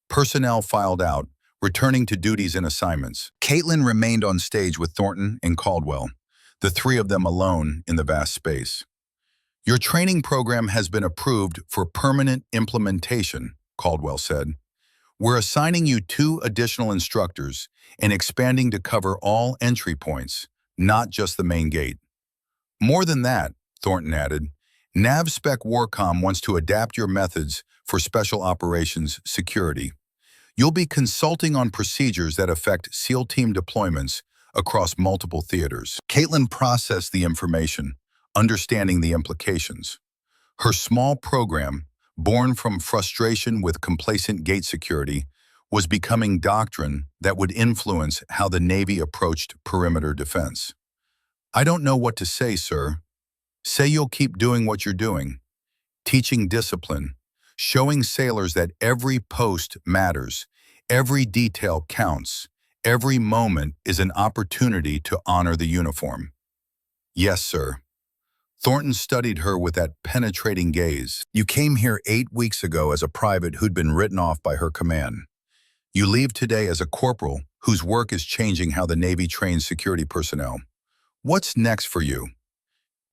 Personnel filed out, returning to duties and assignments. Caitlin remained on stage with Thornton and Caldwell, the three of them alone in the vast space. Your training program has been approved for permanent implementation, Caldwell said. We're assigning you 2 additional instructors and expanding to cover all entry points, not just the main gate. More than that, Thornton added, NavSpec Warcom wants to adapt your methods for special operations security. You'll be consulting on procedures that affect SEAL team deployments across multiple theaters. Caitlin processed the information, understanding the implications. Her small program, born from frustration with complacent gate security, was becoming doctrine that would influence how the Navy approached perimeter defense. I don't know what to say, sir. Say you'll keep doing what you're doing, teaching discipline, showing sailors that every post matters, every detail counts, every moment is an opportunity to honor the uniform. Yes, sir. Thornton studied her with that penetrating gaze. You came here 8 weeks ago as a private who'd been written off by her command. You leave today as a corporal whose work is changing how the Navy trains security personnel. What's next for you?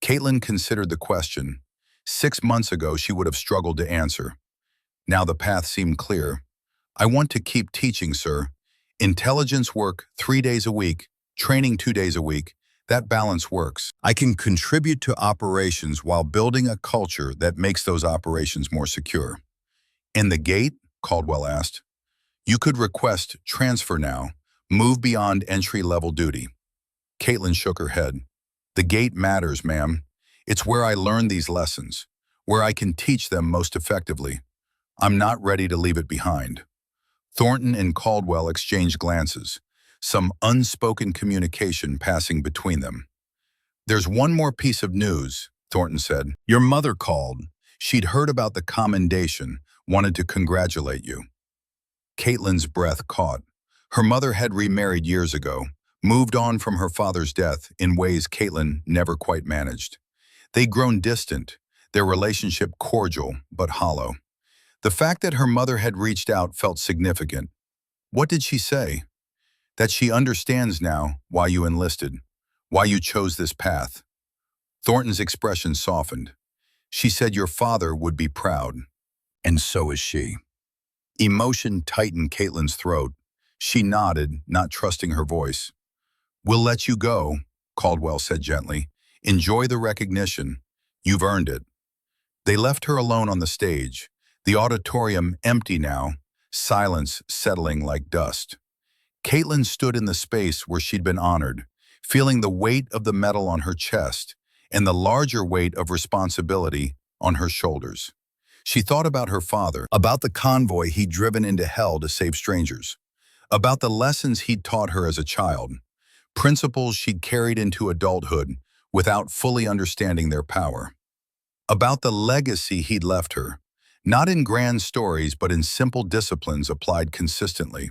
Caitlin considered the question. 6 months ago, she would have struggled to answer. Now the path seemed clear. I want to keep teaching, sir. Intelligence work 3 days a week, training 2 days a week. That balance works. I can contribute to operations while building a culture that makes those operations more secure. And the gate? Caldwell asked. You could request transfer now, move beyond entry-level duty. Caitlin shook her head. The gate matters, ma'am. It's where I learn these lessons, where I can teach them most effectively. I'm not ready to leave it behind. Thornton and Caldwell exchanged glances, some unspoken communication passing between them. There's one more piece of news, Thornton said. Your mother called. She'd heard about the commendation, wanted to congratulate you. Caitlin's breath caught. Her mother had remarried years ago, moved on from her father's death in ways Caitlin never quite managed. They'd grown distant, their relationship cordial but hollow. The fact that her mother had reached out felt significant. What did she say? That she understands now why you enlisted, why you chose this path. Thornton's expression softened. She said your father would be proud. And so is she. Emotion tightened Caitlin's throat. She nodded, not trusting her voice. We'll let you go, Caldwell said gently. Enjoy the recognition. You've earned it. They left her alone on the stage, the auditorium empty now, silence settling like dust. Caitlin stood in the space where she'd been honored, feeling the weight of the medal on her chest and the larger weight of responsibility on her shoulders. She thought about her father, about the convoy he'd driven into hell to save strangers, about the lessons he'd taught her as a child, principles she'd carried into adulthood without fully understanding their power, about the legacy he'd left her, not in grand stories but in simple disciplines applied consistently.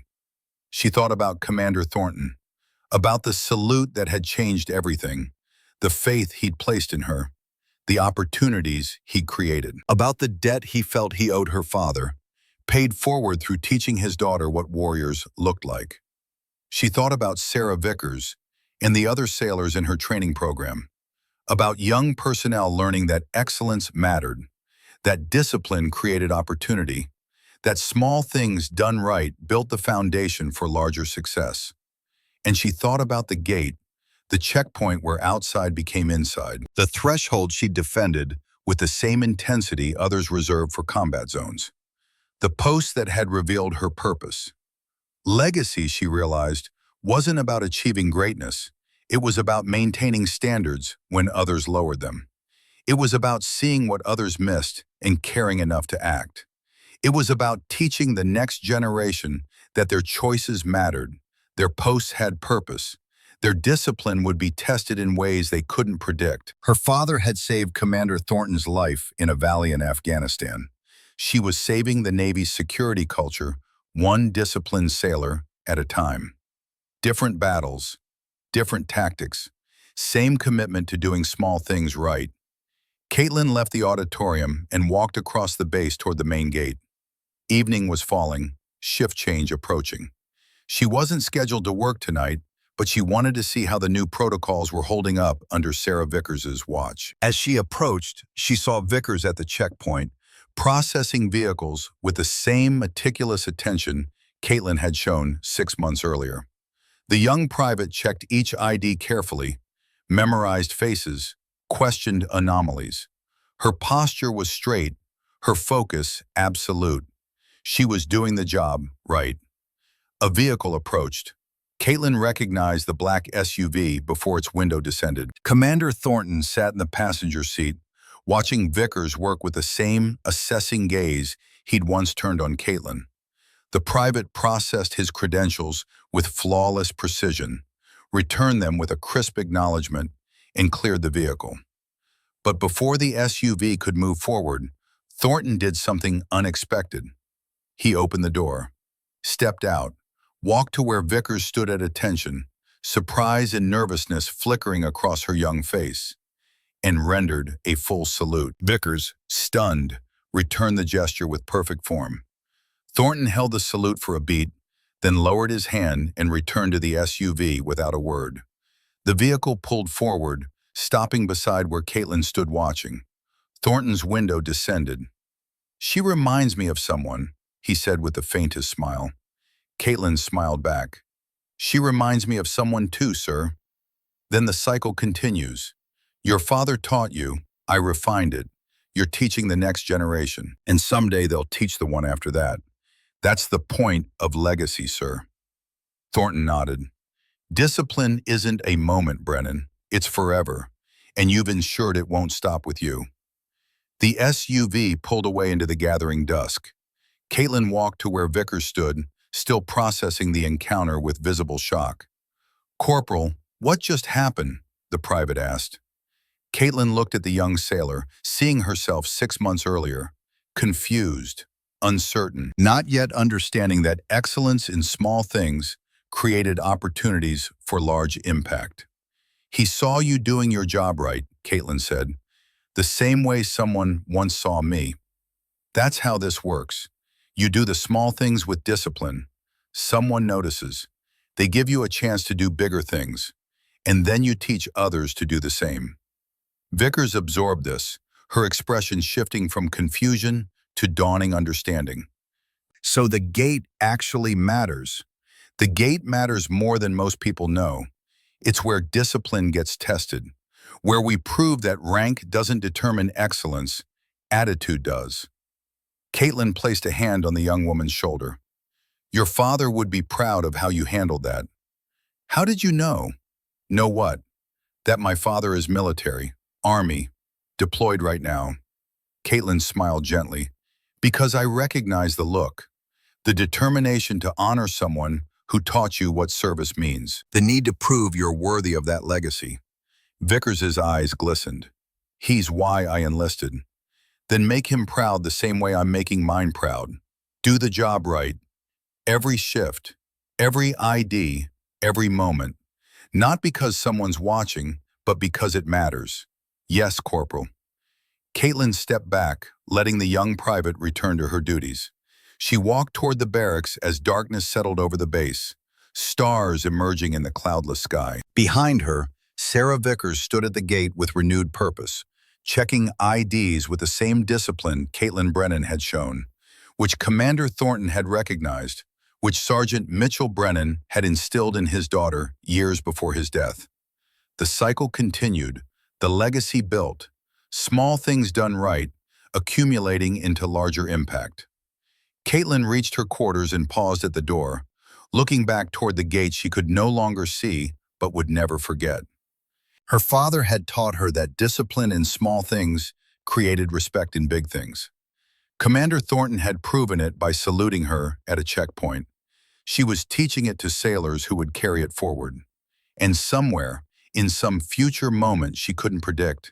She thought about Commander Thornton, about the salute that had changed everything, the faith he'd placed in her, the opportunities he'd created, about the debt he felt he owed her father, paid forward through teaching his daughter what warriors looked like. She thought about Sarah Vickers and the other sailors in her training program, about young personnel learning that excellence mattered, that discipline created opportunity, that small things done right built the foundation for larger success. And she thought about the gate, the checkpoint where outside became inside, the threshold she defended with the same intensity others reserved for combat zones, the post that had revealed her purpose. Legacy, she realized, wasn't about achieving greatness. It was about maintaining standards when others lowered them. It was about seeing what others missed and caring enough to act. It was about teaching the next generation that their choices mattered, their posts had purpose, Their discipline would be tested in ways they couldn't predict. Her father had saved Commander Thornton's life in a valley in Afghanistan. She was saving the Navy's security culture, one disciplined sailor at a time. Different battles, different tactics, same commitment to doing small things right. Caitlin left the auditorium and walked across the base toward the main gate. Evening was falling, shift change approaching. She wasn't scheduled to work tonight, but she wanted to see how the new protocols were holding up under Sarah Vickers's watch. As she approached, she saw Vickers at the checkpoint, processing vehicles with the same meticulous attention Caitlin had shown 6 months earlier. The young private checked each ID carefully, memorized faces, questioned anomalies. Her posture was straight, her focus absolute. She was doing the job right. A vehicle approached. Caitlin recognized the black SUV before its window descended. Commander Thornton sat in the passenger seat, watching Vickers work with the same assessing gaze he'd once turned on Caitlin. The private processed his credentials with flawless precision, returned them with a crisp acknowledgement, and cleared the vehicle. But before the SUV could move forward, Thornton did something unexpected. He opened the door, stepped out, walked to where Vickers stood at attention, surprise and nervousness flickering across her young face, and rendered a full salute. Vickers, stunned, returned the gesture with perfect form. Thornton held the salute for a beat, then lowered his hand and returned to the SUV without a word. The vehicle pulled forward, stopping beside where Caitlin stood watching. Thornton's window descended. "She reminds me of someone," he said with the faintest smile. Caitlin smiled back. "She reminds me of someone too, sir." Then the cycle continues. "Your father taught you, I refined it. You're teaching the next generation, and someday they'll teach the one after that. That's the point of legacy, sir." Thornton nodded. "Discipline isn't a moment, Brennan. It's forever, and you've ensured it won't stop with you." The SUV pulled away into the gathering dusk. Caitlin walked to where Vickers stood, still processing the encounter with visible shock. "Corporal, what just happened?" the private asked. Caitlin looked at the young sailor, seeing herself 6 months earlier, confused, uncertain, not yet understanding that excellence in small things created opportunities for large impact. "He saw you doing your job right," Caitlin said, "the same way someone once saw me. That's how this works. You do the small things with discipline. Someone notices. They give you a chance to do bigger things, and then you teach others to do the same." Vickers absorbed this, her expression shifting from confusion to dawning understanding. So the gate actually matters. The gate matters more than most people know. It's where discipline gets tested, where we prove that rank doesn't determine excellence, attitude does. Caitlin placed a hand on the young woman's shoulder. "Your father would be proud of how you handled that." "How did you know?" "Know what?" "That my father is military, Army, deployed right now." Caitlin smiled gently. "Because I recognize the look, the determination to honor someone who taught you what service means, the need to prove you're worthy of that legacy." Vickers's eyes glistened. "He's why I enlisted." "Then make him proud the same way I'm making mine proud. Do the job right. Every shift, every ID, every moment. Not because someone's watching, but because it matters." "Yes, Corporal." Caitlin stepped back, letting the young private return to her duties. She walked toward the barracks as darkness settled over the base, stars emerging in the cloudless sky. Behind her, Sarah Vickers stood at the gate with renewed purpose, checking IDs with the same discipline Caitlin Brennan had shown, which Commander Thornton had recognized, which Sergeant Mitchell Brennan had instilled in his daughter years before his death. The cycle continued, the legacy built, small things done right, accumulating into larger impact. Caitlin reached her quarters and paused at the door, looking back toward the gate she could no longer see but would never forget. Her father had taught her that discipline in small things created respect in big things. Commander Thornton had proven it by saluting her at a checkpoint. She was teaching it to sailors who would carry it forward. And somewhere, in some future moment she couldn't predict,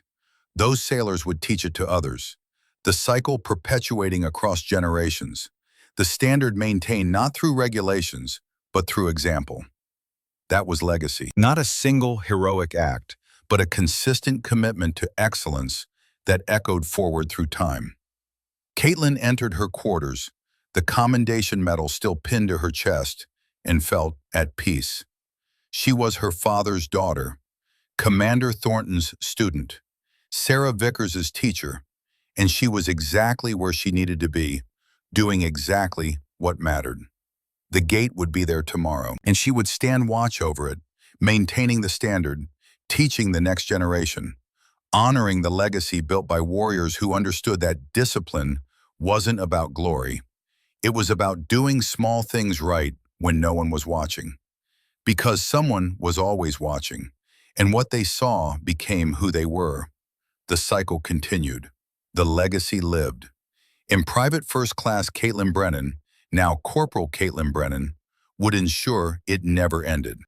those sailors would teach it to others. The cycle perpetuating across generations. The standard maintained not through regulations, but through example. That was legacy. Not a single heroic act, but a consistent commitment to excellence that echoed forward through time. Caitlin entered her quarters, the commendation medal still pinned to her chest, and felt at peace. She was her father's daughter, Commander Thornton's student, Sarah Vickers's teacher, and she was exactly where she needed to be, doing exactly what mattered. The gate would be there tomorrow, and she would stand watch over it, maintaining the standard, teaching the next generation, honoring the legacy built by warriors who understood that discipline wasn't about glory. It was about doing small things right when no one was watching. Because someone was always watching, and what they saw became who they were. The cycle continued. The legacy lived. In Private First Class Caitlin Brennan, now Corporal Caitlin Brennan, would ensure it never ended.